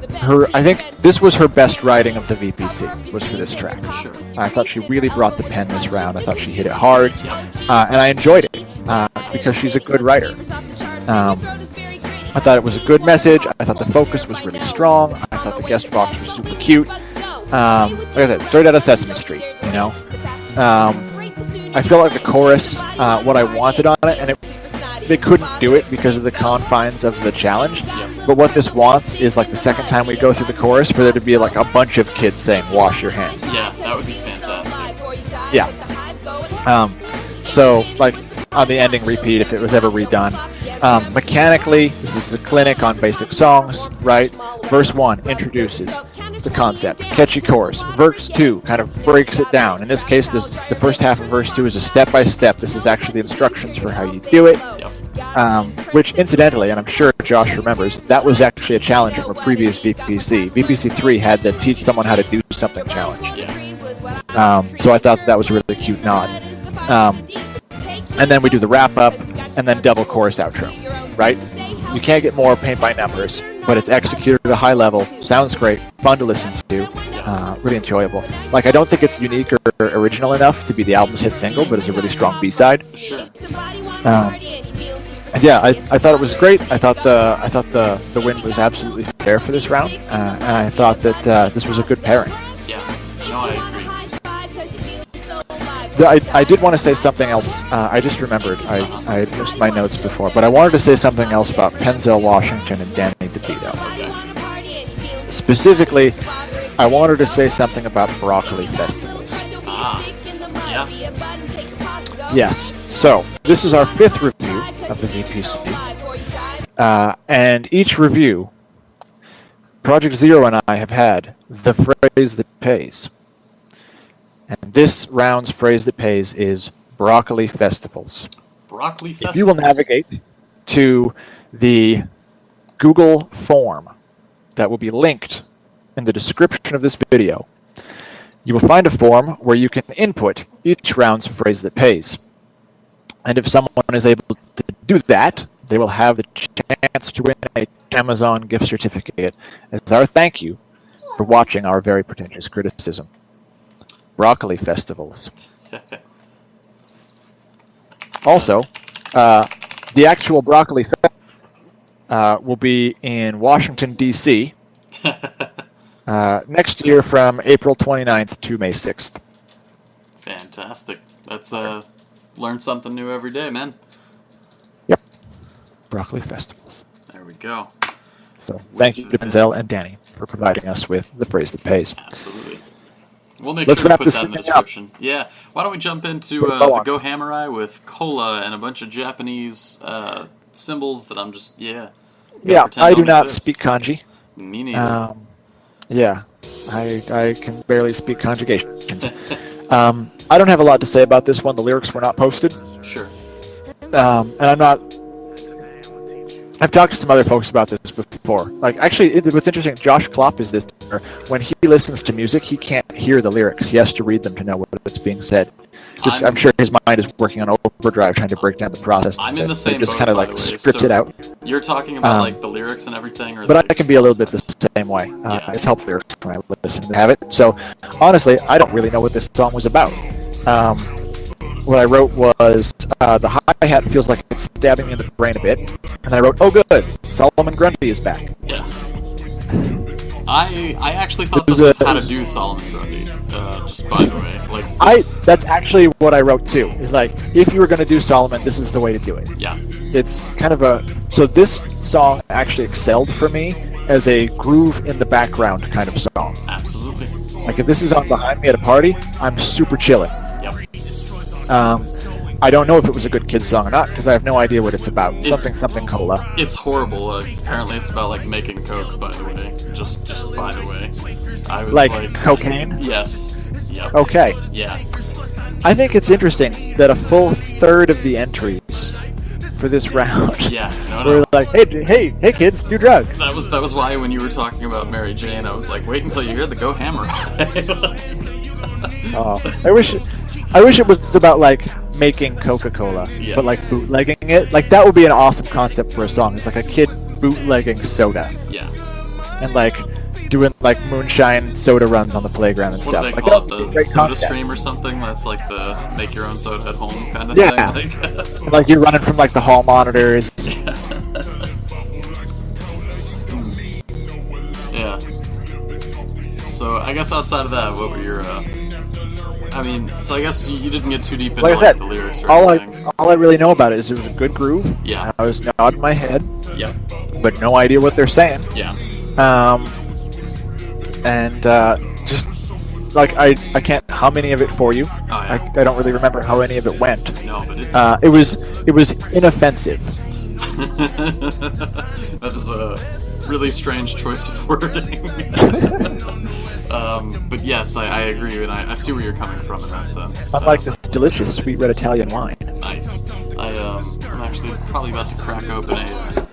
I think this was her best writing of the VPC, was for this track. Sure. I thought she really brought the pen this round. I thought she hit it hard, and I enjoyed it because she's a good writer. I thought it was a good message. I thought the focus was really strong. I thought the guest Vox was super cute. Like I said, straight out of Sesame Street, you know. I feel like the chorus, what I wanted on it, and they couldn't do it because of the confines of the challenge. But what this wants is, like, the second time we go through the chorus, for there to be like a bunch of kids saying "Wash your hands." Yeah, that would be fantastic. Yeah. So, like, on the ending repeat, if it was ever redone. Mechanically, this is a clinic on basic songs, right? Verse 1 introduces the concept, catchy chorus. Verse 2 kind of breaks it down. In this case, the first half of verse 2 is a step-by-step. This is actually the instructions for how you do it. Which, incidentally, and I'm sure Josh remembers, that was actually a challenge from a previous VPC. VPC3 had the teach someone how to do something challenge. So I thought that was a really cute nod. And then we do the wrap-up, and then double chorus outro, right? You can't get more paint by numbers, but it's executed at a high level, sounds great, fun to listen to, really enjoyable. Like, I don't think it's unique or original enough to be the album's hit single, but it's a really strong B-side. Sure. And yeah, I thought it was great. I thought the win was absolutely fair for this round, and I thought that this was a good pairing. Yeah, no, I agree. I did want to say something else. I just remembered. I missed my notes before, but I wanted to say something else about Penzel, Washington, and Danny DeBeato. Specifically, I wanted to say something about broccoli festivals. Yeah. Yes. So this is our 5th review of the VPC, and each review, ProjektZero and I have had the phrase that pays. And this round's phrase that pays is broccoli festivals. Broccoli festivals. If you will navigate to the Google form that will be linked in the description of this video, you will find a form where you can input each round's phrase that pays. And if someone is able to do that, they will have the chance to win an Amazon gift certificate as our thank you for watching our very pretentious criticism. Broccoli festivals. Also, the actual broccoli festival will be in Washington, D.C. Next year from April 29th to May 6th. Fantastic. That's learn something new every day, man. Yep. Broccoli festivals. There we go. So thank you to Penzel and Danny for providing us with the phrase that pays. Absolutely. We'll make Let's sure to wrap put this that in the thing up. description. Yeah. Why don't we jump into Go the on. Go Hamurai with cola and a bunch of Japanese symbols that I'm just, Yeah, pretend I do don't not exist. speak kanji. Me neither. Yeah, I can barely speak conjugations. I don't have a lot to say about this one. The lyrics were not posted. Sure. And I'm not... I've talked to some other folks about this before. Like, actually, what's interesting, Josh Klopp is this. When he listens to music, he can't hear the lyrics. He has to read them to know what's being said. I'm sure his mind is working on overdrive trying to break down the process. I'm in the same just boat, kind of by like the way. scripts So it out. You're talking about like the lyrics and everything, or But I can be a little bit the same way. It's helpful when I listen to have it. So, honestly, I don't really know what this song was about. What I wrote was, the hi-hat feels like it's stabbing me in the brain a bit. And then I wrote, oh good, Solomon Grundy is back. Yeah. I actually thought this was how to do Solomon Grundy, just by the way. Like that's actually what I wrote too. Is like, if you were going to do Solomon, this is the way to do it. Yeah. It's kind of a... So this song actually excelled for me as a groove in the background kind of song. Absolutely. Like, if this is on behind me at a party, I'm super chilling. Yep. I don't know if it was a good kid's song or not, because I have no idea what it's about. Something cola. It's horrible. Apparently it's about, like, making coke, by the way. Just by the way. I was Like cocaine? Yes. Yep. Okay. Yeah. I think it's interesting that a full third of the entries for this round were like, hey kids, do drugs. That was why when you were talking about Mary Jane, I was like, wait until you hear the Go Hamurai. I wish it was about, like, making Coca-Cola, Yes. but, like, bootlegging it. Like, that would be an awesome concept for a song. It's like a kid bootlegging soda. Yeah. and like doing like moonshine soda runs on the playground and What stuff. do they Like, call it? that was The great soda concept. stream or something? That's like the make your own soda at home kind of Yeah. thing. Like, Like you're running from like the hall monitors. yeah. So I guess outside of that, what were your? I mean, so I guess you didn't get too deep into Like I said, the lyrics or all anything. I really know about it is it was a good groove. Yeah. I was nodding my head, Yep. but no idea what they're saying. Yeah. And just like I can't hum any of it for you. Oh yeah. I don't really remember how any of it went. No, but it's It was inoffensive. that is a really strange choice of wording. But yes, I agree, and I see where you're coming from in that sense. Unlike the delicious sweet red Italian wine. Nice. I'm actually probably about to crack open a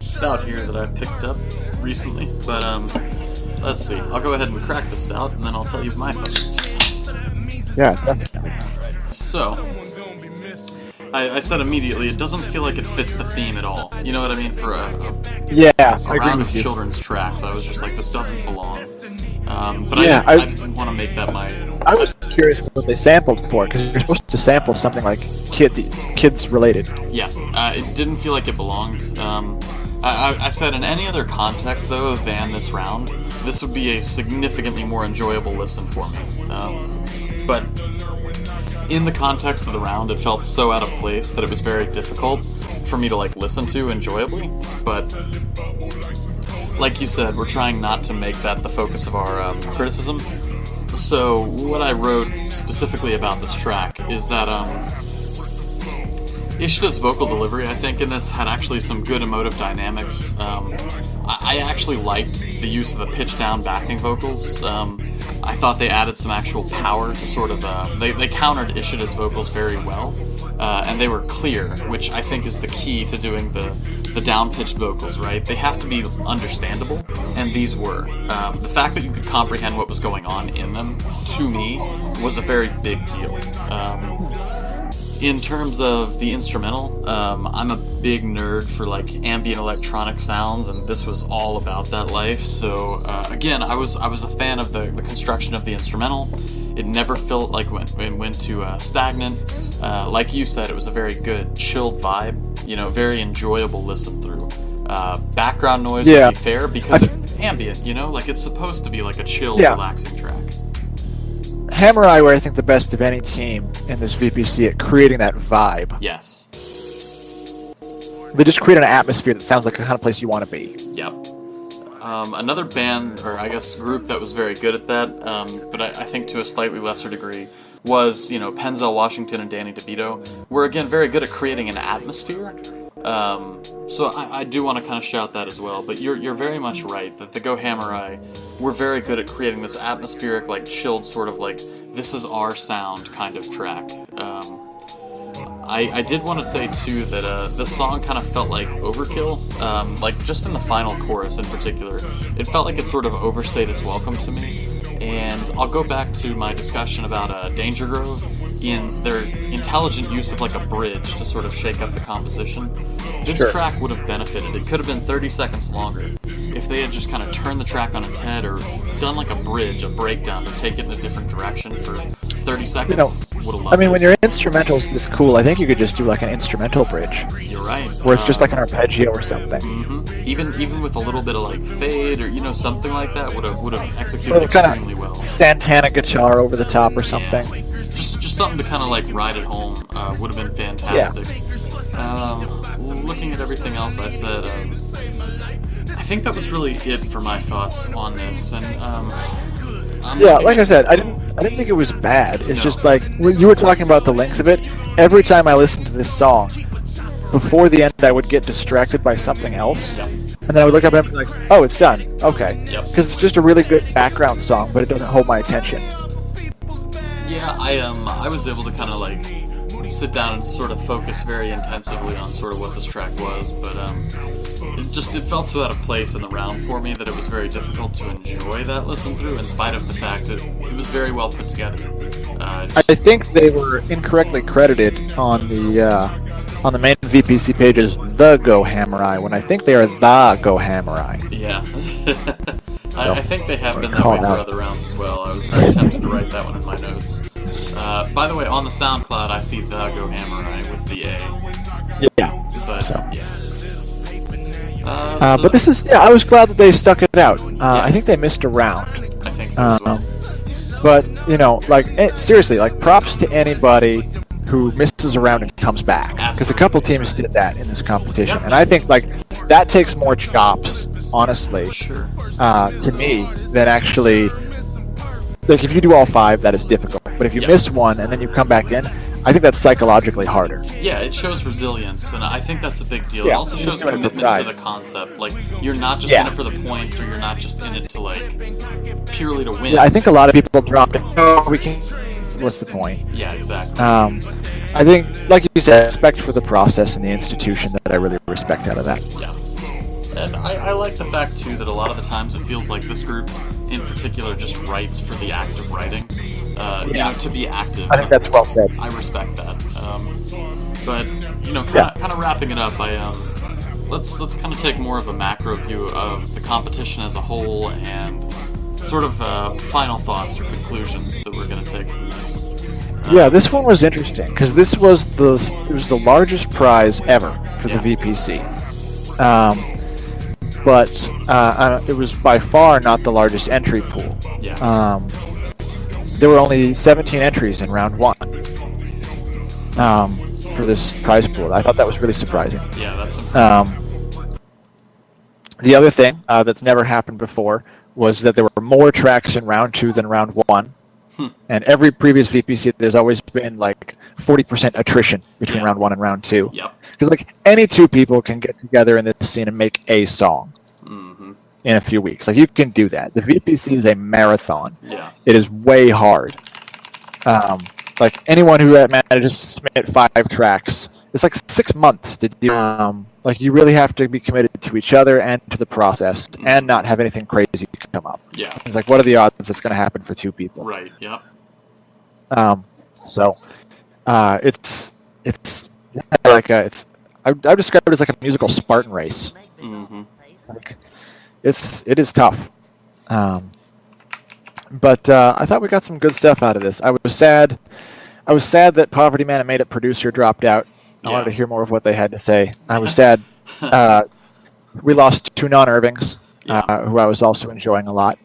stout here that I picked up recently, but let's see. I'll go ahead and crack the stout, and then I'll tell you my thoughts. Yeah, definitely. So, I said immediately, it doesn't feel like it fits the theme at all. You know what I mean? For a I agree round with of you. children's tracks, I was just like, this doesn't belong. But Yeah, I didn't want to make that my... I was curious what they sampled for, because you're supposed to sample something like kids related. Yeah, it didn't feel like it belonged. I said in any other context, though, than this round, this would be a significantly more enjoyable listen for me. But in the context of the round, it felt so out of place that it was very difficult for me to like listen to enjoyably. But like you said, we're trying not to make that the focus of our criticism. So what I wrote specifically about this track is that Ishita's vocal delivery, I think, in this had actually some good emotive dynamics. I actually liked the use of the pitch-down backing vocals. I thought they added some actual power to sort of... They countered Ishita's vocals very well, and they were clear, which I think is the key to doing the down-pitched vocals, right? They have to be understandable, and these were. The fact that you could comprehend what was going on in them, to me, was a very big deal. In terms of the instrumental, I'm a big nerd for like ambient electronic sounds, and this was all about that life. So again, I was a fan of the construction of the instrumental. It never felt like it went too stagnant. Like you said, it was a very good chilled vibe. You know, very enjoyable listen through. Background noise would be fair because it's ambient. You know, like it's supposed to be like a chilled, relaxing track. Hamurai were, I think, the best of any team in this VPC at creating that vibe. Yes. They just create an atmosphere that sounds like the kind of place you want to be. Yep. Another band, or I guess group that was very good at that, but I think to a slightly lesser degree, was, you know, Penzel, Washington, and Danny DeBeato, were again very good at creating an atmosphere. So I do want to kind of shout that as well, but you're very much right that the Go Hamurai were very good at creating this atmospheric, like chilled sort of like this is our sound kind of track. I did want to say too that this song kind of felt like overkill, like just in the final chorus in particular. It felt like it sort of overstayed its welcome to me, and I'll go back to my discussion about dangergrove in their intelligent use of like a bridge to sort of shake up the composition. This track would have benefited. It could have been 30 seconds longer if they had just kind of turned the track on its head or done like a bridge, a breakdown to take it in a different direction for 30 seconds. You know, would have loved I mean, it. when your instrumental's this cool, I think you could just do like an instrumental bridge. You're right. Where it's just like an arpeggio or something. Mm-hmm. Even with a little bit of like fade or something like that would have executed extremely well. Santana guitar over the top or something. Yeah. Just something to kind of like ride it home would have been fantastic. Looking at everything else I said, I think that was really it for my thoughts on this. And like I said, I didn't think it was bad. It's just like when you were talking about the length of it. Every time I listened to this song, before the end, I would get distracted by something else, and then I would look up and be like, "Oh, it's done. Okay." Because it's just a really good background song, but it doesn't hold my attention. Yeah, I was able to kind of like sit down and sort of focus very intensively on sort of what this track was, but it felt so out of place in the round for me that it was very difficult to enjoy that listen through, in spite of the fact that it was very well put together. I think they were incorrectly credited on the main VPC page as the Go Hamurai when I think they are the Go Hamurai. Yeah. I think they have been that way for other rounds as well. I was very tempted to write that one in my notes. By the way, on the SoundCloud, I see the Go Hamurai with the A. Yeah. But, so. yeah. But this is, I was glad that they stuck it out. I think they missed a round. I think so as well. But, you know, like, seriously, like, props to anybody who misses a round and comes back. Because a couple teams did that in this competition. Yep. And I think, like, that takes more chops, honestly, sure. To me, than actually, like, if you do all 5, that is difficult. But if you miss one and then you come back in, I think that's psychologically harder. Yeah, it shows resilience, and I think that's a big deal. Yeah, it also shows commitment to the concept. Like, you're not just in it for the points, or you're not just in it to, like, purely to win. Yeah, I think a lot of people dropped it. Oh, we can... What's the point? Yeah, exactly. I think, like you said, respect for the process and the institution that I really respect out of that. Yeah. And I like the fact, too, that a lot of the times it feels like this group, in particular, just writes for the act of writing. You know, to be active. I think that's well said. I respect that. But, you know, kind of wrapping it up, let's kind of take more of a macro view of the competition as a whole and sort of final thoughts or conclusions that we're going to take from this. Yeah, this one was interesting because this was the largest prize ever for the VPC. But it was by far not the largest entry pool. Yeah. There were only 17 entries in round 1 for this prize pool. I thought that was really surprising. Yeah, that's impressive. The other thing that's never happened before was that there were more tracks in round 2 than round 1. And every previous VPC, there's always been like 40% attrition between round 1 and round 2. Yep. Because like any 2 people can get together in this scene and make a song in a few weeks. Like you can do that. The VPC is a marathon. Yeah. It is way hard. Like anyone who manages to submit 5 tracks, it's like 6 months to do. Like you really have to be committed to each other and to the process, and not have anything crazy come up. Yeah. It's like, what are the odds that's going to happen for 2 people? Right. Yep. So, it's like I would describe it as like a musical Spartan race. Like, it is tough. But I thought we got some good stuff out of this. I was sad that Poverty Man and Made It Producer dropped out. I wanted to hear more of what they had to say. I was sad. We lost 2 non-Irvings, who I was also enjoying a lot.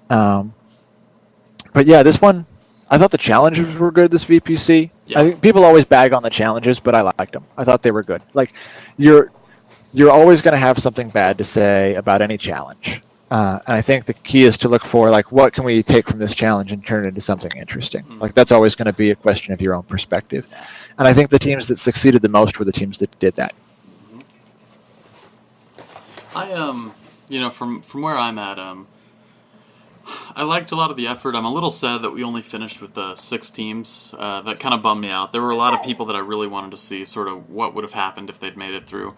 But yeah, this one, I thought the challenges were good, this VPC. Yeah. I think people always bag on the challenges, but I liked them. I thought they were good. Like, you're always going to have something bad to say about any challenge. And I think the key is to look for, like, what can we take from this challenge and turn it into something interesting? Like, that's always going to be a question of your own perspective. And I think the teams that succeeded the most were the teams that did that. You know, from where I'm at, I liked a lot of the effort. I'm a little sad that we only finished with 6 teams. That kind of bummed me out. There were a lot of people that I really wanted to see sort of what would have happened if they'd made it through.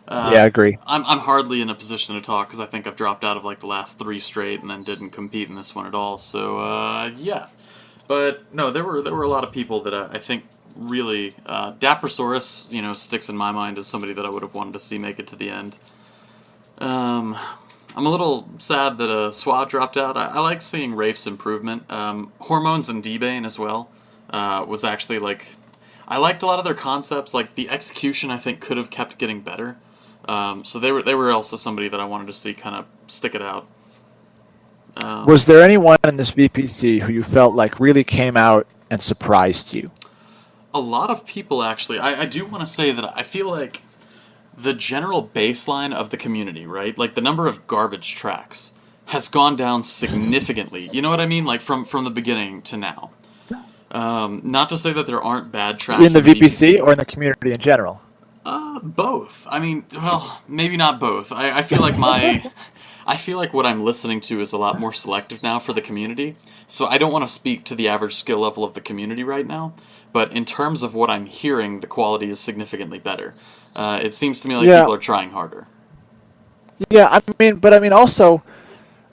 Yeah, I agree. I'm hardly in a position to talk because I think I've dropped out of like the last 3 straight and then didn't compete in this one at all. So yeah, but no, there were a lot of people that I think really Dappersaurus, you know, sticks in my mind as somebody that I would have wanted to see make it to the end. I'm a little sad that Swad dropped out. I like seeing Rafe's improvement. Hormones and D-Bane as well was actually like, I liked a lot of their concepts. Like the execution, I think could have kept getting better. So they were also somebody that I wanted to see kind of stick it out. Was there anyone in this VPC who you felt like really came out and surprised you? A lot of people, actually. I do want to say that I feel like the general baseline of the community, right? Like the number of garbage tracks has gone down significantly. You know what I mean? Like from the beginning to now. Not to say that there aren't bad tracks in the VPC or in the community in general. Both. I mean, well, maybe not both. I feel like I feel like what I'm listening to is a lot more selective now for the community. So I don't want to speak to the average skill level of the community right now. But in terms of what I'm hearing, the quality is significantly better. It seems to me like people are trying harder. Yeah, I mean also,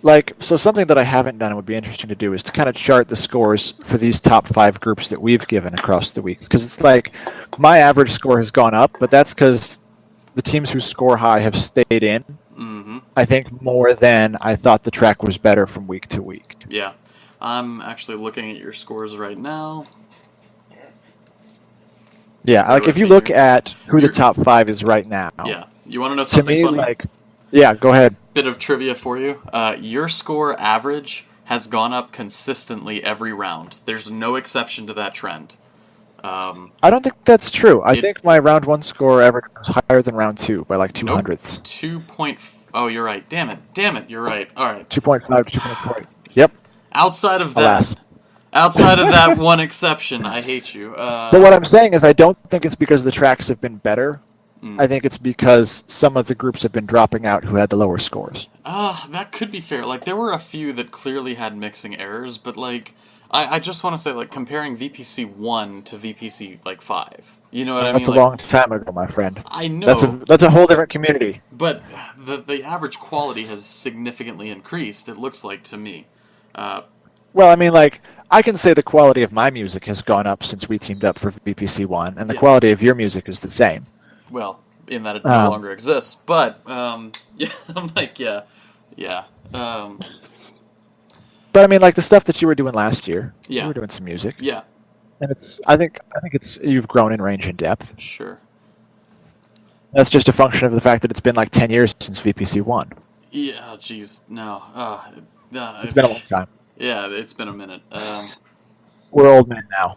like, so something that I haven't done and would be interesting to do is to kind of chart the scores for these top 5 groups that we've given across the weeks. Because it's like my average score has gone up, but that's because the teams who score high have stayed in. Mm-hmm. I think more than I thought the track was better from week to week. Yeah. I'm actually looking at your scores right now. Yeah, Bear like if with you me look here. at who the You're, top 5 is right now, yeah. You want to know to something me, funny? like, yeah, go ahead. Bit of trivia for you. Your score average has gone up consistently every round. There's no exception to that trend. I don't think that's true. I It think my round 1 score average was higher than round 2 by like 2 Nope. hundredths. 2 point. Oh, you're right. Damn it. Damn it. You're right. All right. 2.5 to 2.4. Yep, Outside of that, alas. outside of that one exception, I hate you. But what I'm saying is I don't think it's because the tracks have been better. Mm. I think it's because some of the groups have been dropping out who had the lower scores. That could be fair. Like, there were a few that clearly had mixing errors, but, like, I just want to say, like, comparing VPC1 to VPC, like, 5. You know what I That's mean? a Like, long time ago, my friend. I That's know, a whole different community. but the average quality has significantly increased, it looks like to me. Well, I mean, like, I can say the quality of my music has gone up since we teamed up for VPC1, and the Yeah. quality of your music is the same. Well, in that it no Um, longer exists, but, yeah, I'm like, yeah. but I mean, like the stuff that you were doing last year, you Yeah, were doing some music, yeah, and I think it's you've grown in range and depth. sure. That's just a function of the fact that it's been like 10 years since VPC1. Yeah, jeez, no. It's been a long time. Yeah, it's been a minute. We're old men now.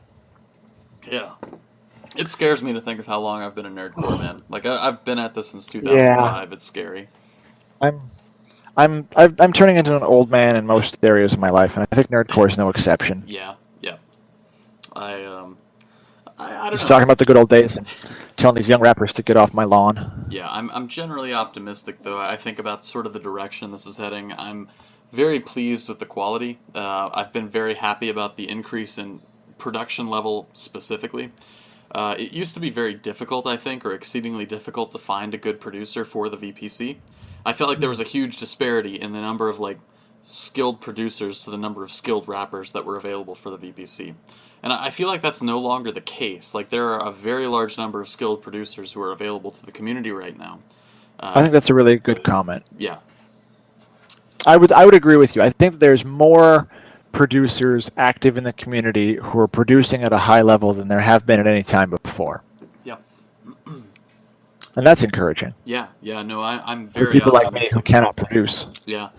Yeah. It scares me to think of how long I've been a nerdcore, man. Like, I've been at this since Yeah, 2005. It's scary. I'm I'm turning into an old man in most areas of my life, and I think nerdcore is no exception. Yeah, yeah. I, um, I don't Just know. talking about the good old days and telling these young rappers to get off my lawn. Yeah, I'm generally optimistic, though. I think about sort of the direction this is heading. I'm very pleased with the quality. I've been very happy about the increase in production level specifically. It used to be very difficult, I think, or exceedingly difficult to find a good producer for the VPC. I felt like there was a huge disparity in the number of, like, skilled producers to the number of skilled rappers that were available for the VPC. And I feel like that's no longer the case. Like, there are a very large number of skilled producers who are available to the community right now. I think that's a really good comment. Yeah, I would agree with you. I think that there's more producers active in the community who are producing at a high level than there have been at any time before, yeah, and that's encouraging. yeah. No, I'm For very people like me who optimistic. cannot produce. Yeah.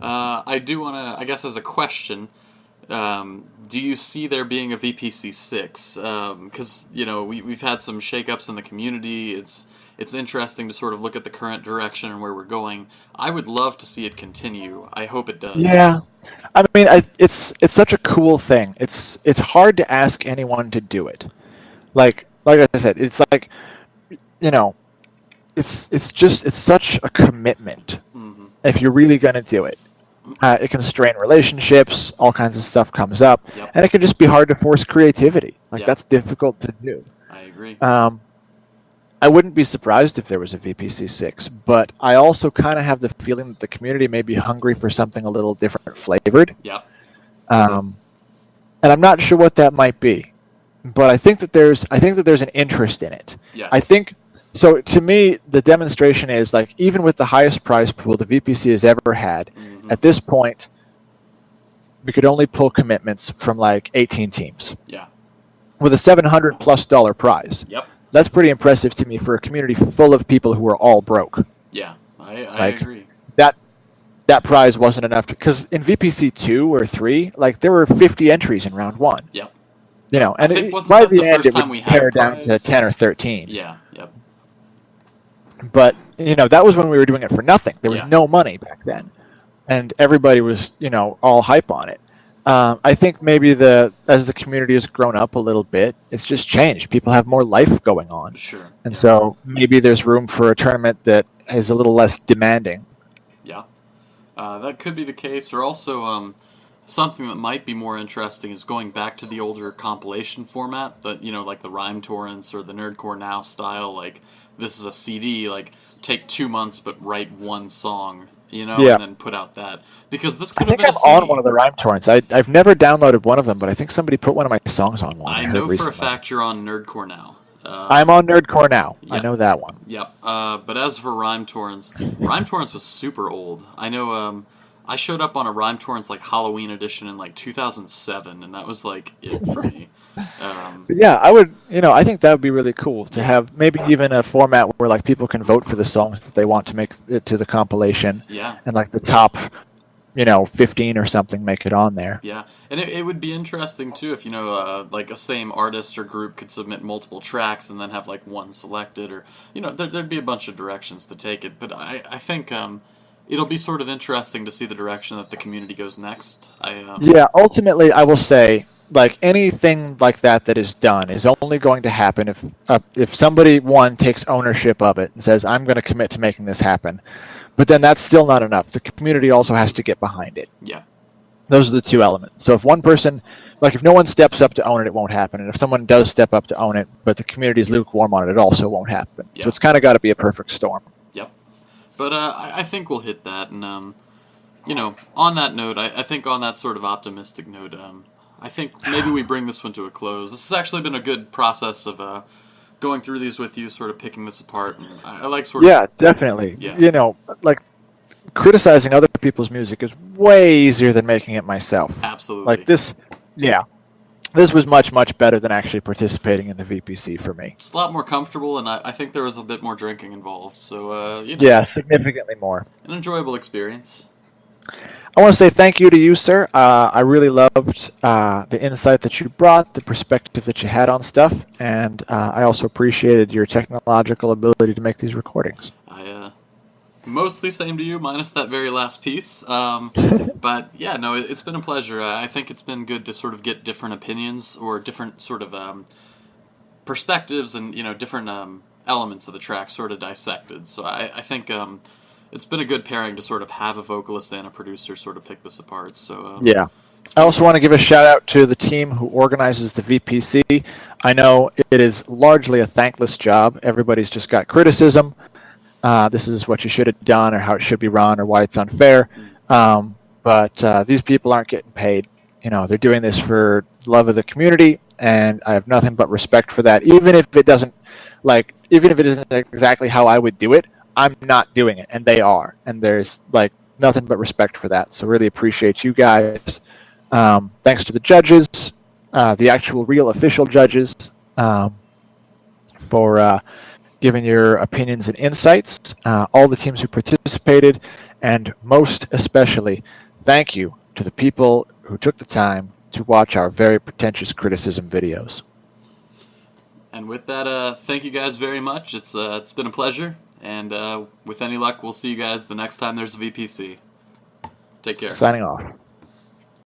I do want to, I guess, as a question, do you see there being a VPC6? Because, you know, we've had some shakeups in the community. It's interesting to sort of look at the current direction and where we're going. I would love to see it continue. I hope it does. Yeah, I mean, it's such a cool thing. It's hard to ask anyone to do it. Like I said, it's like, you know, it's such a commitment Hmm. if you're really going to do it. It can strain relationships, all kinds of stuff comes up, Yep. and it can just be hard to force creativity. Like Yeah, that's difficult to do. I agree. Um, I wouldn't be surprised if there was a VPC6, but I also kind of have the feeling that the community may be hungry for something a little different flavored. Yeah. Um, and I'm not sure what that might be, but I think that there's an interest in it. I Yes. think so. To me, the demonstration is like even with the highest prize pool the VPC has ever had, Hmm. at this point, we could only pull commitments from like 18 teams Yeah. with a $700+ prize. Yep. That's pretty impressive to me for a community full of people who are all broke. Yeah. I Like agree. that that prize wasn't enough because in VPC 2 or 3, like there were 50 entries in round 1. Yep. You know, I and think, wasn't by that the the end first it time would we had a pare down to prize? 10 or 13. Yeah. Yep. But you know, that was when we were doing it for nothing. There was Yeah. no money back then, and everybody was, you know, all hype on it. I think maybe as the community has grown up a little bit, it's just changed. People have more life going on, Sure. and Yeah. so maybe there's room for a tournament that is a little less demanding. Yeah. That could be the case, or also something that might be more interesting is going back to the older compilation format, that like the Rhyme Torrents or the Nerdcore Now style. Like this is a CD. Like take 2 months, but write one song. Yeah. and then put out that. Because this I could have think been a I'm CD. on one of the rhyme torrents. I've never downloaded one of them, but I think somebody put one of my songs on one. I I heard know for a recently. fact you're on Nerdcore now. I'm on Nerdcore now. I Yep. know that one. Yep. But as for Rhyme Torrents, Rhyme Torrents was super old. I know. I showed up on a Rhyme Torrents like Halloween edition in like 2007, and that was like it for me. But yeah, I would. I think that would be really cool to Yeah. have maybe even a format where like people can vote for the songs that they want to make it to the compilation, Yeah. and like the top, 15 or something make it on there. Yeah, and it would be interesting too if like a same artist or group could submit multiple tracks and then have like one selected, or there'd be a bunch of directions to take it. But I think it'll be sort of interesting to see the direction that the community goes next. Yeah, ultimately, I will say, like anything like that is done is only going to happen if somebody takes ownership of it and says, "I'm going to commit to making this happen." But then that's still not enough. The community also has to get behind it. Yeah. Those are the two elements. So if one person, like if no one steps up to own it, it won't happen. And if someone does step up to own it, but the community's lukewarm on it, it also won't happen. Yeah. So it's kind of got to be a perfect storm. Yep. But I think we'll hit that, and on that note, I think on that sort of optimistic note, I think maybe we bring this one to a close. This has actually been a good process of going through these with you, sort of picking this apart, and I like sort of... Yeah, definitely. Yeah. Like criticizing other people's music is way easier than making it myself. Absolutely. Like this, yeah. This was much, much better than actually participating in the VPC for me. It's a lot more comfortable, and I think there was a bit more drinking involved, so, Yeah, significantly more. an enjoyable experience. I want to say thank you to you, sir. I really loved the insight that you brought, the perspective that you had on stuff, and I also appreciated your technological ability to make these recordings. Mostly same to you, minus that very last piece. But yeah, no, it's been a pleasure. I think it's been good to sort of get different opinions or different sort of perspectives and different elements of the track sort of dissected. So I think it's been a good pairing to sort of have a vocalist and a producer sort of pick this apart. So yeah. I also want to give a shout out to the team who organizes the VPC. I know it is largely a thankless job. Everybody's just got criticism. This is what you should have done, or how it should be run, or why it's unfair. But these people aren't getting paid. They're doing this for love of the community, and I have nothing but respect for that. Even if it isn't exactly how I would do it, I'm not doing it, and they are. And there's nothing but respect for that. So really appreciate you guys. Thanks to the judges, the actual real official judges, for giving your opinions and insights, all the teams who participated, and most especially, thank you to the people who took the time to watch our very pretentious criticism videos. And with that, thank you guys very much. It's been a pleasure, and with any luck, we'll see you guys the next time there's a VPC. Take care. Signing off.